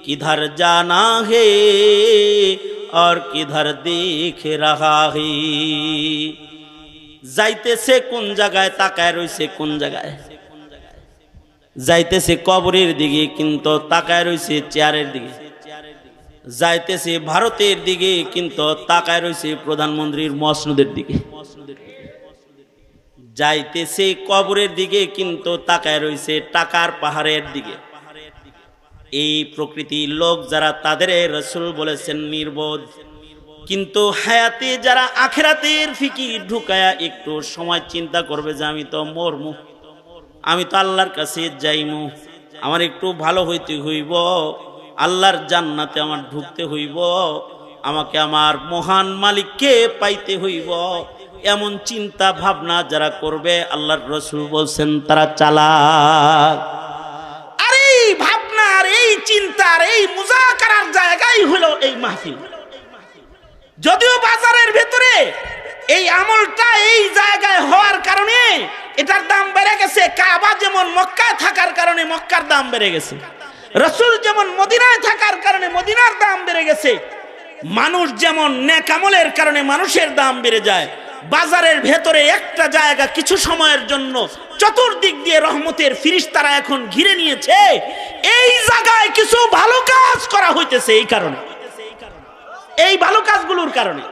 किधर जाना है और किधर देख रहा है। যাইতেছে কোন জায়গায়, তাকায় রইছে কোন জায়গায়। যাইতেছে কবরের দিকে, কিন্তু তাকায় রইছে চেয়ারের দিকে। যাইতেছে ভারতের দিকে, কিন্তু তাকায় রইছে প্রধানমন্ত্রীর মসনদের দিকে। যাইতেছে কবরের দিকে, কিন্তু তাকায় রইছে টাকার পাহাড়ের দিকে। এই প্রকৃতির লোক যারা, তাদের রাসূল বলেছেন নির্বোধ। কিন্তু হায়াতে যারা আখিরাতের ফিকির ঢুকায়া একটু সময় চিন্তা করবে যে আমি তো মরমু, আমি তো আল্লাহর কাছে যাইমু, আমার একটু ভালো হইতে হইব, আল্লাহর জান্নাতে আমার ঢুকতে হইব, আমাকে আমার মহান মালিককে পাইতে হইব, এমন চিন্তা ভাবনা যারা করবে, আল্লাহর রাসূল বলছেন তারা চালাক। আর এই ভাবনার, এই চিন্তার, এই মুজাকারার জায়গাই হলো এই মাহফিল। যদিও বাজারের ভেতরে এই আমলটা এই জায়গায় হওয়ার কারণে এটার দাম বেড়ে গেছে। কাবা যেমন মক্কায় থাকার কারণে মক্কার দাম বেড়ে গেছে, রাসূল যেমন মদিনায় থাকার কারণে মদিনার দাম বেড়ে গেছে। মানুষ যেমন নেক আমলের কারণে মানুষের দাম বেড়ে যায়। বাজারের ভেতরে একটা জায়গা কিছু সময়ের জন্য চতুর্দিক দিয়ে রহমতের ফিরিস্তারা এখন ঘিরে নিয়েছে। এই জায়গায় কিছু ভালো কাজ করা হইতেছে, এই কারণে, এই ভালো কাজগুলোর কারণে।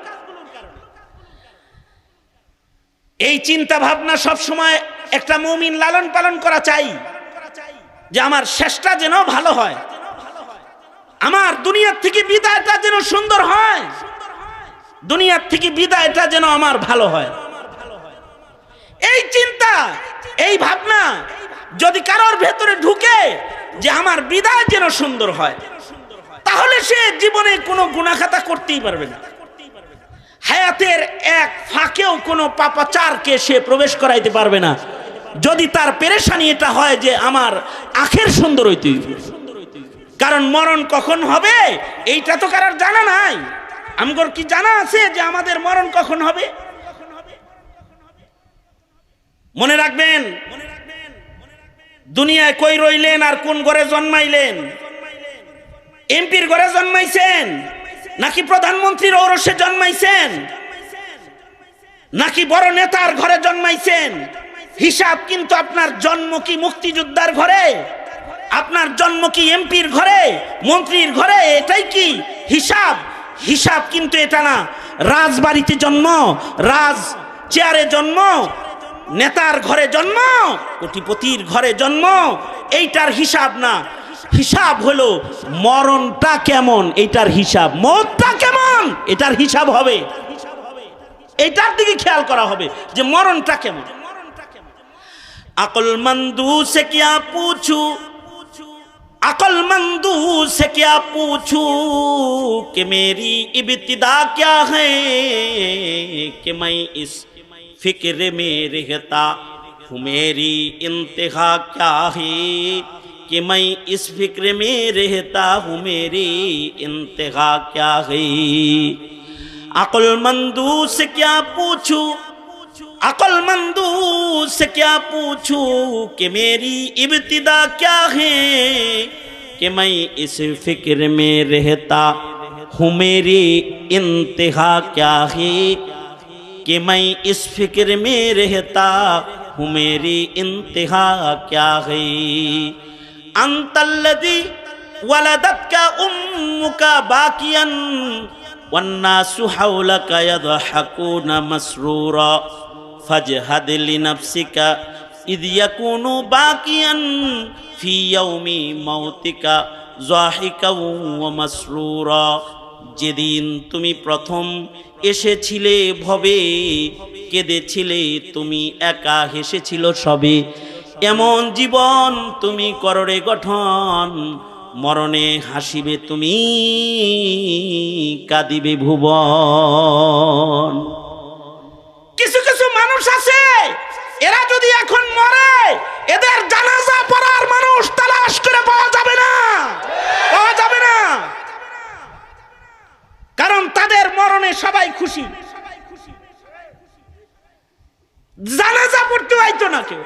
এই চিন্তা ভাবনা সব সময় একটা মুমিন লালন পালন করা চাই, যে আমার শেষটা যেন ভালো হয়, আমার দুনিয়ার থেকে বিদায়টা যেন সুন্দর হয়, দুনিয়ার থেকে বিদায়টা যেন আমার ভালো হয়। এই চিন্তা, এই ভাবনা যদি কারোর ভেতরে ঢুকে যে আমার বিদায় যেন সুন্দর হয়, তাহলে সে জীবনে কোনো গুনাহখাতা করতেই পারবে না। হায়াতের এক ফাঁকেও কোনো পাপাচারকে সে প্রবেশ করাইতে পারবে না, যদি তার পেরেশানি এটা হয় যে আমার আখের সুন্দর হইতে হইবে। কারণ মরণ কখন হবে এইটা তো কারোর জানা নাই। আমগর কি জানা আছে যে আমাদের মরণ কখন হবে? মনে রাখবেন, দুনিয়ায় কই রইলেন আর কোন ঘরে জন্মাইলেন? এমপির ঘরে জন্মাইছেন নাকি প্রধানমন্ত্রীর ঔরসে জন্মাইছেন নাকি বড় নেতার ঘরে জন্মাইছেন? হিসাব কিন্তু আপনার জন্ম কি মুক্তিযোদ্ধার ঘরে আপনার জন্ম কি এমপির ঘরে, মন্ত্রীর ঘরে? এটাই কি হিসাব? হিসাব কিন্তু এটা না। রাজবাড়িতে জন্ম, রাজ চেয়ারে জন্ম, নেতার ঘরে জন্ম, কোটিপতির ঘরে জন্ম, এইটার হিসাব না। হিসাব হলো মরণটা কেমন, এইটার হিসাব। মরণটা কেমন, এটার হিসাব হবে। এইটার দিকে খেয়াল করা হবে যে মরণটা কেমন। আকলমন্দু সে কিয়া পুছু, अकलमंदू से क्या पूछूं कि मेरी इब्तिदा क्या है, कि मैं इस फिक्र में रहता हूँ मेरी इंतहा क्या है, कि मैं इस फिक्र में रहता हूँ मेरी इंतहा क्या है। अकलमंदू से क्या पूछूं, अकलमंदू से क्या पूछूं कि मेरी इब्तिदा क्या है, कि मैं इस फिक्र में रहता हूँ मेरी इंतहा क्या है, कि मैं इस फिक्र में रहता हूँ मेरी इंतहा क्या है। अंतल्लज़ी वलदतका उम्मुका बाकियन वन्नासु हौलका यदहकूना मसरूरा फजहद लिनफ्सिका इद यकूनु बाकियन फी यौमी मौतिका ज़ाहिका व मसरूरा। যেদিন তুমি প্রথম এসেছিলে ভবে, কেঁদেছিলে তুমি একা, হেসেছিল সবে, এমন জীবন তুমি কররে গঠন, মরণে হাসিবে তুমি, কাঁদিবে ভুবন। কিছু কিছু মানুষ আছে, এরা যদি এখন মরে, এদের জানাজা পড়ার মানুষ তালাশ করে পাওয়া যাবে না, পাওয়া যাবে না। কারণ তাদের মরণে সবাই খুশি, জানাজা পড়তে হইতো না কেউ।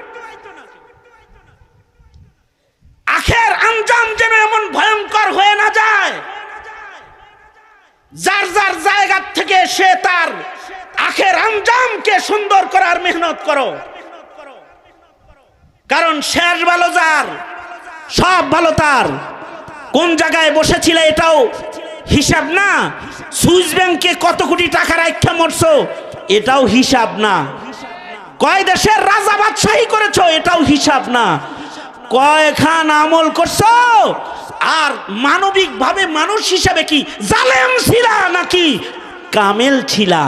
আখের আঞ্জাম যেন এমন ভয়ঙ্কর হয়ে না যায়, যার যার জায়গা থেকে সে তার আখের আঞ্জামকে সুন্দর করার মেহনত করো। কারণ শেষ ভালো যার, সব ভালো তার। কোন জায়গায় বসেছিলে এটাও হিসাব না। সুইস ব্যাংকে কত কোটি টাকা রাখা মরছো, এটাও হিসাব না। কয় দেশের রাজা বাদশাহী করেছো, এটাও হিসাব না। কয়খান আমল করছো, আর মানবিক ভাবে মানুষ হিসাবে কি জালেম ছিলা নাকি কামেল ছিলা,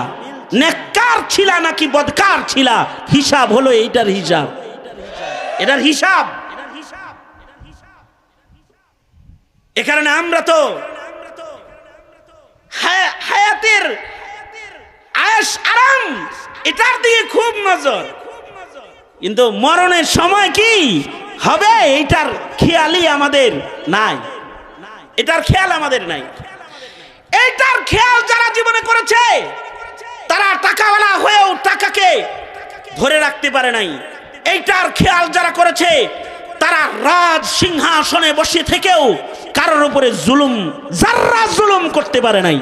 নেককার ছিলা নাকি বদকার ছিলা, হিসাব হলো এইটার হিসাব, এটার হিসাব। এ কারণে আমরা তো হায়াতের আয়েশ আরাম এটার দিকে খুব নজর, কিন্তু মরণের সময় কি হবে এইটার খেয়ালই আমাদের নাই, এটার খেয়াল আমাদের নাই। এইটার খেয়াল যারা জীবনে করেছে তারা টাকাওয়ালা হয়েও টাকাকে ধরে রাখতে পারে নাই। এইটার খেয়াল যারা করেছে তারা রাজ সিংহাসনে বসে থেকেও কারোর উপরে জুলুম, যারা জুলুম করতে পারে নাই।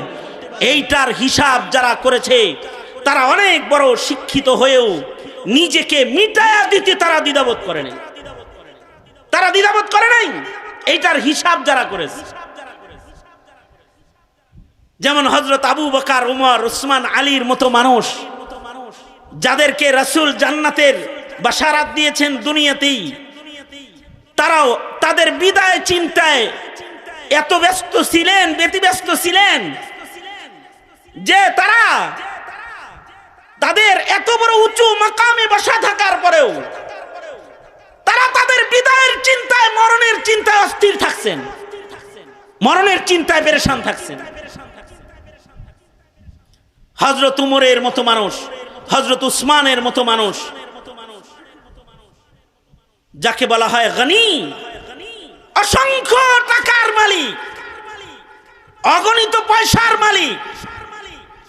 এইটার হিসাব যারা করেছে তারা অনেক বড় শিক্ষিত হয়েও নিজেকে মিটায়া দিতে তারা দ্বিধাবোধ করে নাই, তারা দ্বিধাবোধ করে নাই। এইটার হিসাব যারা করেছে, যেমন হযরত আবু বকর, উমর, উসমান, আলীর মতো মানুষ, যাদেরকে রাসূল জান্নাতের বাশারাত দিয়েছেন দুনিয়াতেই, তারাও তাদের বিদায় চিন্তায় এত ব্যস্ত ছিলেন, ব্যতিব্যস্ত ছিলেন যে তারা তাদের এত বড় উঁচু মাকামে বসা থাকার পরেও তারা তাদের বিদায়ের চিন্তায়, মরণের চিন্তায় অস্থির থাকছেন, মরণের চিন্তায় পেরেশান থাকছেন। হযরত উমরের মতো মানুষ, হযরত উসমানের মতো মানুষ, যাকে বলা হয় গনি, অসংখ্য টাকার মালিক, অগণিত পয়সার মালিক,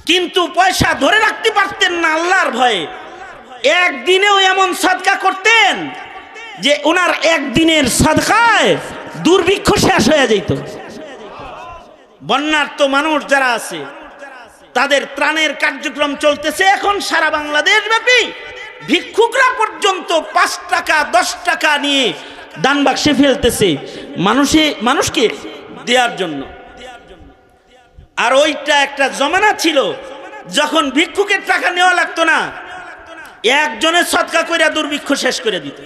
কিন্তু পয়সা ধরে রাখতে পারতেন না আল্লাহর ভয়ে। একদিনেও এমন সাদকা করতেন যে ওনার একদিনের সাদকায় দুর্ভিক্ষ শেষ হয়ে যেত। বন্যার্ত মানুষ যারা আছে তাদের ত্রাণের কার্যক্রম চলতেছে এখন সারা বাংলাদেশ ব্যাপী। ভিক্ষুকরা পর্যন্ত 5 টাকা 10 টাকা নিয়ে দান বাক্সে ফেলতেছে মানুষকে দেওয়ার জন্য। আর ওইটা একটা জমানা ছিল যখন ভিক্ষুকের টাকা নেওয়া লাগতো না, একজনের সদকা কইরা দুর্ভিক্ষ শেষ করে দিত।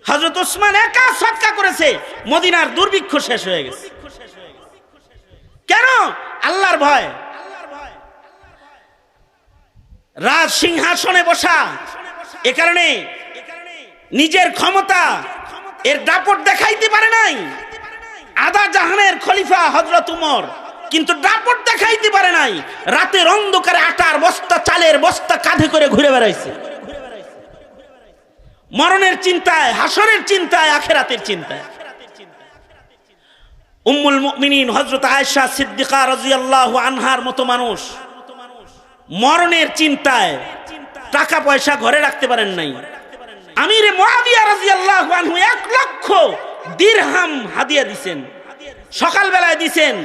হযরত ওসমান একা সদকা করেছে, মদিনার দুর্ভিক্ষ শেষ হয়ে গেছে। কেন? আল্লাহর ভয়। রাজ সিংহাসনে বসা, এ কারণে নিজের ক্ষমতা এর দাপট দেখাইতে পারে নাই। আদা জাহানের খলিফা হযরত উমর, কিন্তু দাপট দেখাইতে পারে নাই। রাতের অন্ধকারে আটার বস্তা, চালের বস্তা কাঁধে করে ঘুরে বেড়াইছে, মরণের চিন্তায়, হাসরের চিন্তায়, আখিরাতের চিন্তায়। উম্মুল মুমিনিন হযরত আয়েশা সিদ্দিকা রাদিয়াল্লাহু আনহার মতো মানুষ মরণের চিন্তায় টাকা পয়সা ঘরে রাখতে পারেন নাই। আমিরে মুআবিয়া রাদিয়াল্লাহু আনহু 1 লক্ষ দিরহাম হাদিয়া দিবেন, সকাল বেলায় দিবেন,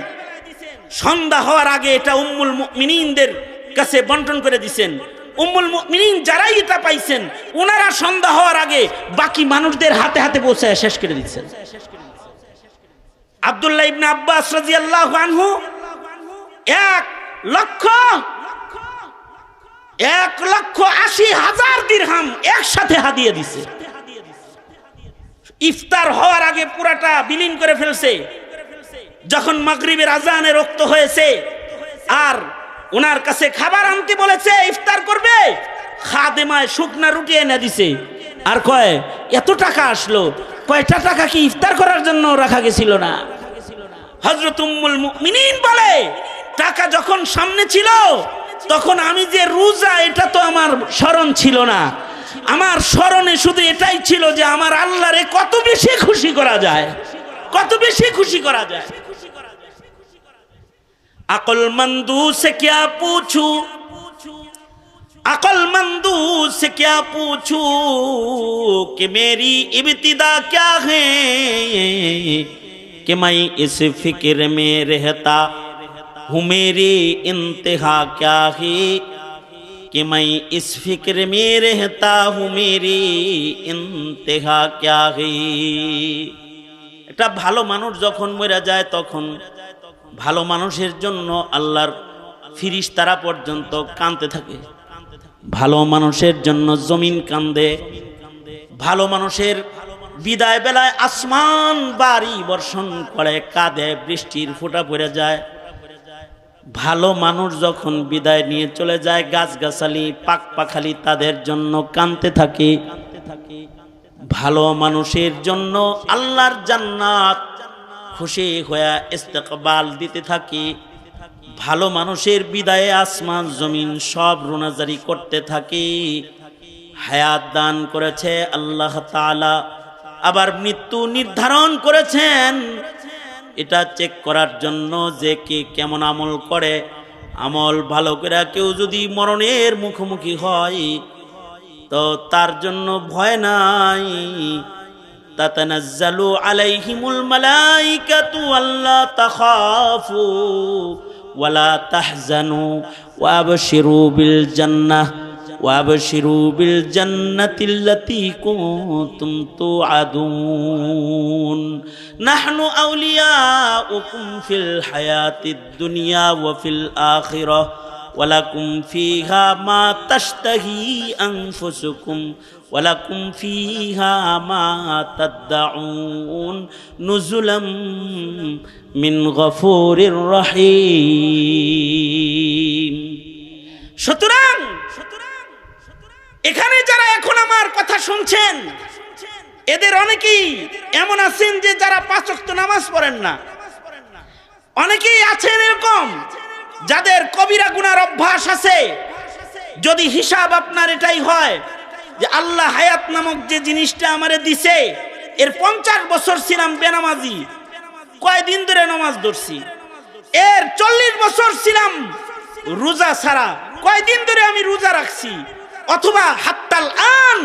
সন্ধ্যা হওয়ার আগে এটা উম্মুল মুমিনিনদের কাছে বন্টন করে দিবেন। উম্মুল মুমিনিন যারাই এটা পাইছেন, ওনারা সন্ধ্যা হওয়ার আগে বাকি মানুষদের হাতে হাতে পৌঁছায় শেষ করে দিচ্ছেন। আব্দুল্লাহ ইবনে আব্বাস রাদিয়াল্লাহু আনহু 1,80,000 দিরহাম একসাথে হাদিয়া দিছে। ইফতার হওয়ার আগে পুরাটা বিলীন করে ফেলছে। যখন মাগরিবের আজানের রক্ত হয়েছে আর ওনার কাছে খাবার আনতে বলেছে, ইফতার করবে, খাদেমায় শুকনা রুটি এনে দিছে। আর কয় এত টাকা আসলো, কয়টা টাকা কি ইফতার করার জন্য রাখা গেছিল না? হযরত উম্মুল মুমিনিন বলে, টাকা যখন সামনে ছিল তখন আমি যে রোজা এটা তো আমার স্মরণ ছিল না। আমার স্মরণে শুধু এটাই ছিল যে আমার আল্লাহরে কত বেশি খুশি করা যায়, কত বেশি খুশি করা যায়। अक्लमंदू से क्या पूछूं, अक्लमंदू से क्या पूछूं कि मेरी इब्तिदा क्या है, कि मैं इस फिक्र में रहता हूँ मेरी इंतहा क्या है, कि मैं इस फिक्र में रहता हूँ मेरी इंतहा क्या है। একটা ভালো মানুষ যখন মরে যায় তখন ভালো মানুষের জন্য আল্লাহর ফিরিস্তারা পর্যন্ত কাঁদতে থাকে। ভালো মানুষের জন্য জমিন কান্দে। ভালো মানুষের বিদায় বেলায় আসমান বাড়ি বর্ষণ করে, কাঁদে, বৃষ্টির ফোঁটা পড়ে যায়। ভালো মানুষ যখন বিদায় নিয়ে চলে যায়, গাছগাছালি, পাক পাখালি তাদের জন্য কাঁদতে থাকে। ভালো মানুষের জন্য আল্লাহর জান্নাত খুশি হয়ে ইস্তেকবাল দিতে থাকি। ভালো মানুষের বিদায়ে আসমান জমিন সব রোনাজারি করতে থাকি। হায়াত দান করেছে আল্লাহ তাআলা, আবার মৃত্যু নির্ধারণ করেছেন এটা চেক করার জন্য যে কে কেমন আমল করে। আমল ভালো করে কেউ যদি মরণের মুখোমুখি হয় তো তার জন্য ভয় নাই। তাতানাজ্জালু আলাইহিমুল মালাইকাতু আল্লা তাখাফু ওয়ালা তাহজানু ওয়াবশিরু বিল জান্নাহ ওয়াবশিরু বিল জান্নাতিল্লাতী কুনতুম তুআদুন নাহনু আউলিয়াউকুম ফিল হায়াতিদ দুনিয়া ওয়া ফিল আখিরাহ ওয়ালাকুম ফিহা মা তাশতাহি আনফুসুকুম ওয়ালাকুম ফিহা মা তাদউন নুজুলাম মিন গফুরির রহিম। সুতরাং এখানে যারা এখন আমার কথা শুনছেন, এদের অনেকেই এমন আছেন যে যারা 5 ওয়াক্ত নামাজ পড়েন না। অনেকেই আছেন এরকম যাদের কবিরা গুনার অভ্যাস আছে। যদি হিসাব আপনার এটাই হয় যে আল্লাহ হায়াত নামক যে জিনিসটা আমারে দিছে, এর 50 বছর ছিলাম বেনামাজি, কয়দিন ধরে নামাজ ধরছি। এর 40 বছর ছিলাম রোজা ছাড়া, কয়দিন ধরে আমি রোজা রাখছি। অথবা হাত্তাল আন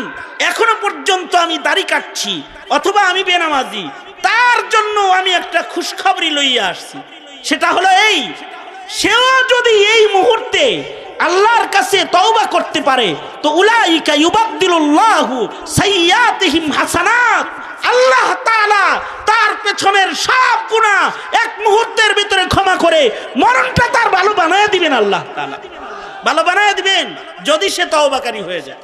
এখনো পর্যন্ত আমি দাড়ি কাটছি, অথবা আমি বেনামাজি। তার জন্য আমি একটা খুশখবরি লইয়া আসছি। সেটা হলো এই, সেও যদি এই মুহূর্তে আল্লাহর কাছে তওবা করতে পারে তো উলাইকা ইউবাদদিলুল্লাহু সাইয়্যাতিহিম হাসানাত, আল্লাহ তাআলা তার পেছনের সব গুনাহ এক মুহূর্তের ভিতরে ক্ষমা করে মরণটা তার ভালো বানায় দিবেন। আল্লাহ তাআলা ভালো বানায় দিবেন যদি সে তওবাকারী হয়ে যায়।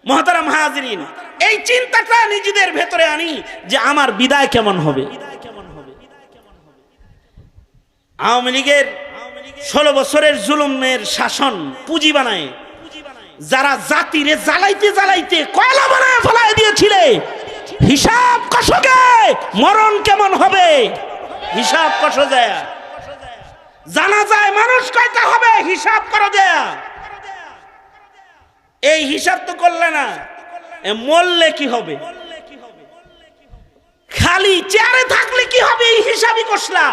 মুহতারাম হাজিরিন, এই চিন্তাটা নিজেদের ভেতরে আনি যে আমার বিদায় কেমন হবে। আওয়ামী লীগের 16 বছরের জুলুমের শাসন পুঁজি বানায় যারা জাতিরে জ্বালাইতে জ্বালাইতে কয়লা বানায় ফেলায় দিয়েছিলে, হিসাব কষকে মরণ কেমন হবে হিসাব কষ যায়, জানা যায় মানুষ কয়টা হবে হিসাব করা যায়। এই হিসাব তো করলে না, মরলে কি হবে, খালি চেয়ারে থাকলে কি হবে এই হিসাবই কষলা,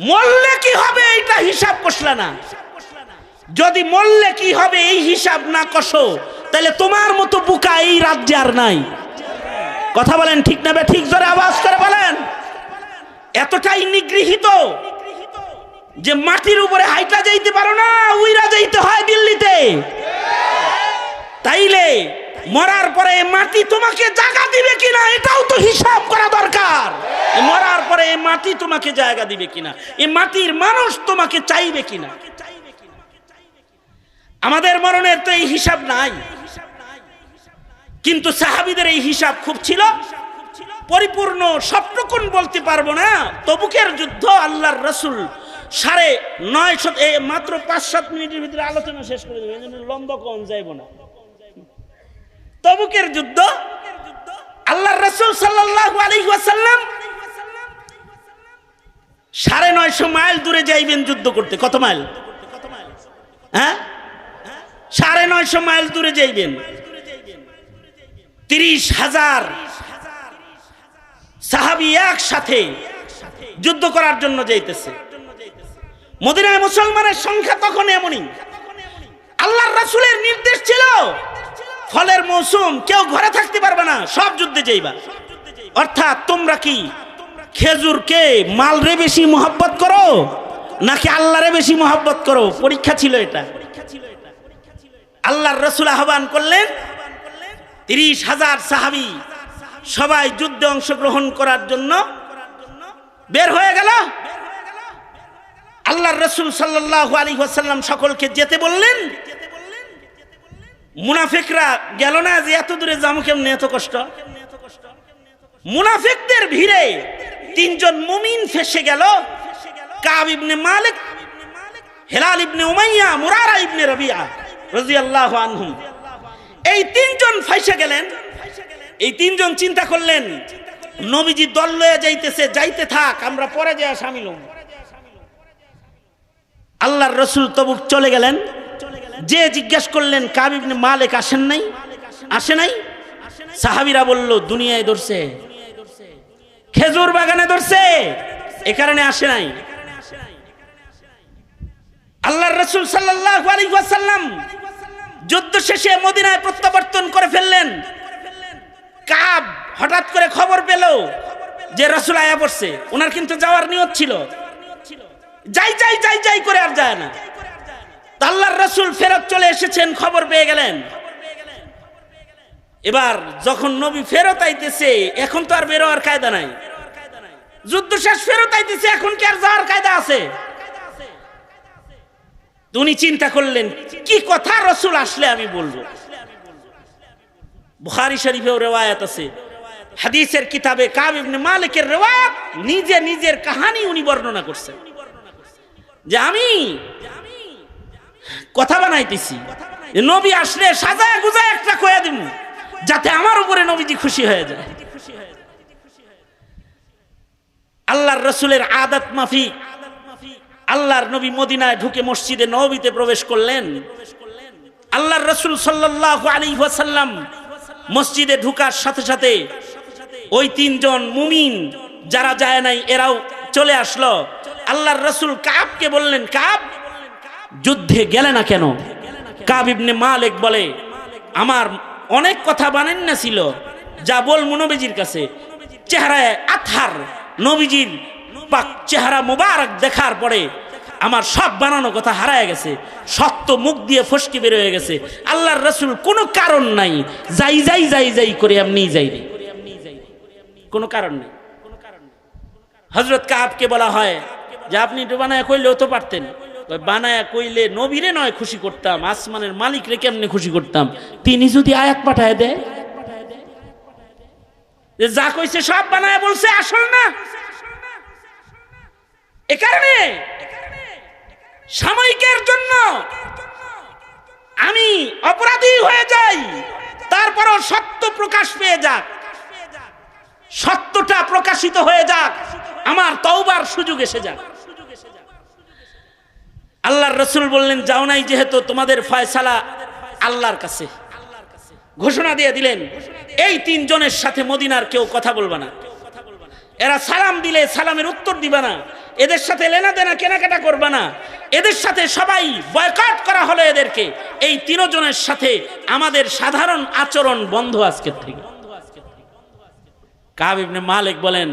মরলে কি হবে এইটা হিসাব কষলা না। যদি মরলে কি হবে এই হিসাব না কষো তাহলে তোমার মতো বোকা এই রাজ্যে আর নাই। কথা বলেন ঠিক না? ঠিক জোরে আওয়াজ করে বলেন। এতটাই নিগৃহীত যে মাটির উপরে হাইটা যাইতে পারো না, উইরা যাইতে হয় দিল্লিতে। তাইলে মরার পরে মাটি তোমাকে জায়গা দিবে কিনা এটাও তো হিসাব করা দরকার। মরার পরে মাটি তোমাকে জায়গা দিবে কিনা, এই মাটির মানুষ তোমাকে চাইবে কিনা। আমাদের মরণের তো এই হিসাব নাই, কিন্তু সাহাবীদের এই হিসাব খুব ছিল। পরিপূর্ণ সবটুকুন বলতে পারবো না। তবুকের যুদ্ধ আল্লাহর রাসূল 9:30 মাত্র 5-7 মিনিটের ভিতরে আলোচনা শেষ করে দেবে, এজন্য লম্বা কোন যাইব না। তবুকের যুদ্ধ আল্লাহর রাসূল সাল্লাল্লাহু আলাইহি ওয়াসাল্লাম 950 মাইল দূরে যাইবেন যুদ্ধ করতে। কত মাইল? হ্যাঁ, 950 মাইল দূরে যাইবেন। 30,000 সাহাবী একসাথে যুদ্ধ করার জন্য যাইতেছে। মদিনায় মুসলমানের সংখ্যা তখন এমনই। আল্লাহর রাসূলের নির্দেশ ছিল ফলের মৌসুম, কেউ ঘরে থাকতে পারবে না, সব যুদ্ধে যাইবা। অর্থাৎ তোমরা কি খেজুরকে মালরে বেশি মহব্বত করো নাকি আল্লাহরে বেশি মহব্বত করো? পরীক্ষা ছিল এটা। আল্লাহর রাসূল আহ্বান করলেন, 30,000 সাহাবী সবাই যুদ্ধে অংশগ্রহণ করার জন্য বের হয়ে গেল। আল্লাহর রাসূল সাল্লাল্লাহু আলাইহি ওয়াসাল্লাম সকলকে যেতে বললেন। মুনাফিকরা গেল না যে এত দূরে যাবো কেমনে, এত কষ্ট। মুনাফিকদের ভিড়ে 3 জন মুমিন ফেসে গেল, কাব ইবনে মালিক, হিলাল ইবনে উমাইয়া, মুরারা ইবনে রাবিয়া রাদিয়াল্লাহু আনহুম। এই 3 জন ফাইসে গেলেন। এই 3 জন চিন্তা করলেন নবীজি দল লয়ে যাইতেছে, যাইতে থাক, আমরা পরে যায় শামিল হব। আল্লাহর রাসূল তবুক চলে গেলেন। যে জিজ্ঞেস করলেন কাব ইবনে মালিক আসেন নাই, আসে নাই? সাহাবীরা বলল দুনিয়ায় ধরছে, খেজুর বাগানে ধরছে, এ কারণে আসে নাই। আল্লাহর রাসূল সাল্লাল্লাহু আলাইহি ওয়াসাল্লাম যুদ্ধ শেষে মদিনায় প্রত্যাবর্তন করে ফেললেন। কাব হঠাৎ করে খবর পেল যে রাসূল আয়া পড়ছে। ওনার কিন্তু যাওয়ার নিয়ত ছিল, যাই যাই যাই যাই করে আর যায় না। আল্লাহর রাসূল ফেরত চলে এসেছেন, খবর পেয়ে গেলেন। এবার যখন নবী ফেরত আইতেছে, এখন তো আর বের হওয়ার কায়দা নাই। যুদ্ধ শেষ, ফেরত আইতেছে, এখন কি আর যাওয়ার কায়দা আছে? উনি চিন্তা করলেন কি কথা রাসূল আসলে আমি বলবো। বুখারী শরীফেও রিওয়ায়াত আছে, হাদিসের কিতাবে কাব ইবনে মালিকের রিওয়ায়াত, নিজে নিজের কাহিনী উনি বর্ণনা করছেন যে আমি কথা বানাইতেছি, নবী আসলে সাজায় গুজায় একটা কয়া দিব যাতে আমার উপরে নবীজি খুশি হয়ে যায়। আল্লাহর রাসূলের আদত মাফিক আল্লাহর নবী মদিনায় ঢুকে মসজিদে নববীতে প্রবেশ করলেন। আল্লাহর রাসূল সাল্লাল্লাহু আলাইহি ওয়াসাল্লাম মসজিদে ঢোকার সাথে সাথে ওই 3 জন মুমিন যারা যায় নাই এরাও চলে আসলো। আল্লাহর রাসূল কাবকে বললেন, কাব যুদ্ধে গেলে না কেন? কাব ইবনে মালিক বলে, আমার অনেক কথা বানান না ছিল, যা বলবো নবীজির কাছে। চেহারায় আতহার, নবীজির পাক চেহারা মুবারক দেখার পরে আমার সব বানানো কথা হারায় গেছে, সত্য মুখ দিয়ে ফসকে বের হয়ে গেছে। আল্লাহর রাসূল কোনো কারণ নাই, যাই যাই যাই যাই করে এমনি যাইবে। কোনো কারণ নেই। হযরত কাবকে বলা হয় যে আপনি তো বানায়া কইলেও তো পারতেন। বানায়া কইলে নবীরে নয় খুশি করতাম, আসমানের মালিকরে কেমনে খুশি করতাম? তিনি যদি আয়াত পাঠায় দেয়, যা কইছে সব বানায়া বলছে, আসল না। এ কারণে সাময়িকের জন্য আমি অপরাধী হয়ে যাই, তারপরও সত্য প্রকাশ পেয়ে যাক, সত্যটা প্রকাশিত হয়ে যাক, আমার তওবার সুযোগ এসে যাক। আল্লাহর রাসূল বললেন, যাও নাই যেহেতু, তোমাদের ফয়সালা আল্লাহর কাছে। ঘোষণা দিয়ে দিলেন, এই তিনজনের সাথে মদিনার কেউ কথা বলবে না। এরা সালাম দিলে সালামের উত্তর দিবে না, এদের সাথে লেনা দেনা কেনাকাটা করবে না, এদের সাথে সবাই বয়কট করা হলো। এদেরকে, এই তিনজনের সাথে আমাদের সাধারণ আচরণ বন্ধ আজকের থেকে। কাব ইবনে মালিক বলেন,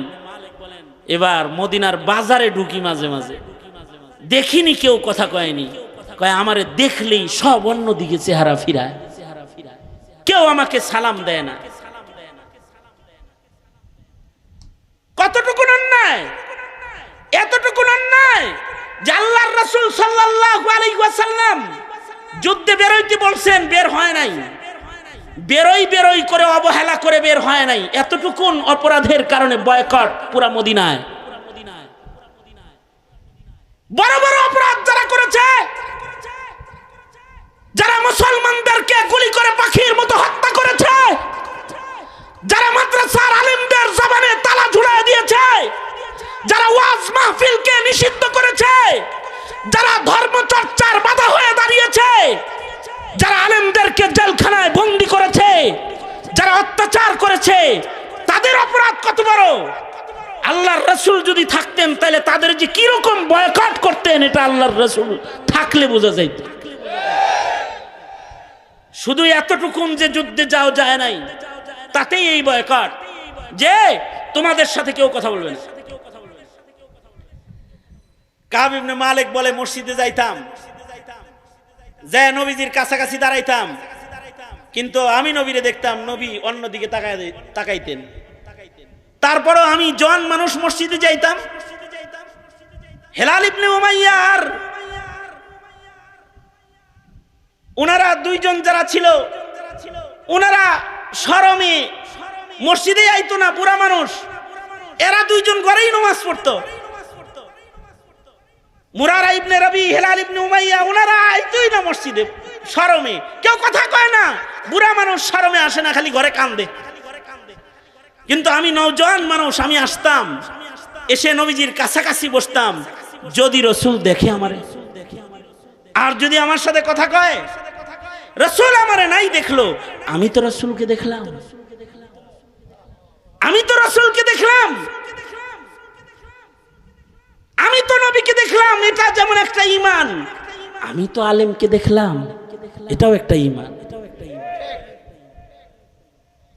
এবার মদিনার বাজারে ঢুকি, মাঝে মাঝে দেখিনি কেউ কথা কয়নি, কয় আমারে দেখলেই সব অন্যদিকে চেহারা ফিরায়, কেউ আমাকে সালাম দেয় না। কতটুকু অন্যায়, এতটুকু অন্যায় যে আল্লাহর রাসূল সাল্লাল্লাহু আলাইহি ওয়াসাল্লাম যুদ্ধে বেরোইতে বলছেন, বের হয় নাই, বেরোই করে অবহেলা করে বের হয় নাই। এতটুকুন অপরাধের কারণে বয়কট পুরা মদিনায়। বড় বড় অপরাধ যারা করেছে, যারা মুসলমানদেরকে গুলি করে পাখির মতো হত্যা করেছে, যারা মাদ্রাসার আলেমদের জবানে তালা ঝুলিয়ে দিয়েছে, যারা ওয়াজ মাহফিলকে নিষিদ্ধ করেছে, যারা ধর্মচর্চার বাধা হয়ে দাঁড়িয়েছে, যারা আলেমদেরকে জেলখানায় বন্দী করেছে, যারা অত্যাচার করেছে, তাদের অপরাধ কত বড়! আল্লাহর রাসূল যদি থাকতেন তাহলে তাদের যে কি রকম বয়কট করতেন, এটা আল্লাহর রাসূল থাকলে বোঝা যাইত। শুধু এতটুকুন যে যুদ্ধে যাও যায় নাই, তাতেই এই বয়কট, যে তোমাদের সাথে কেউ কথা বলবে না। কাব ইবনে মালিক বলে, মসজিদে যাইতাম, যে নবীজির কাছাকাছি দাঁড়াইতাম, কিন্তু আমি নবীরে দেখতাম নবী অন্যদিকে তাকাইতেন। তারপরও আমি জন মানুষ মসজিদে যাইতাম। হেলাল ইবনে উমাইয়া আর ওনারা দুইজন যারা ছিল, ওনারা শরমে মসজিদে আইতো না, বুড়া মানুষ, এরা দুইজন ঘরেই নামাজ পড়তো। মুরারা ইবনে রবি, হেলাল ইবনে উমাইয়া, ওনারা আইতোই না মসজিদে, শরমে, কেউ কথা কয় না। বুড়া মানুষ শরমে আসে না, খালি ঘরে কান্দে। কিন্তু আমি নওজোয়ান মানুষ, আমি আসতাম, এসে নবীজির কাছাকাছি বসতাম। যদি রাসূল দেখে আমারে, আর যদি আমার সাথে কথা কয়, রাসূল আমারে নাই দেখলো, আমি তো রাসূলকে দেখলাম, আমি তো রাসূলকে দেখলাম, আমি তো নবীকে দেখলাম। এটা যেমন একটা ঈমান। আমি তো আলেমকে দেখলাম, এটাও একটা ঈমান।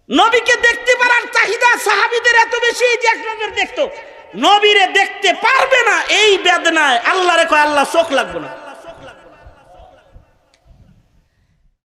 নবীকে দেখতে পারার চাহিদা সাহাবীদের এত বেশি যে এক নজর দেখতো। নবীরে দেখতে পারবে না, এই বেদনায় আল্লাহরে কয়, আল্লাহ চোখ লাগবে না।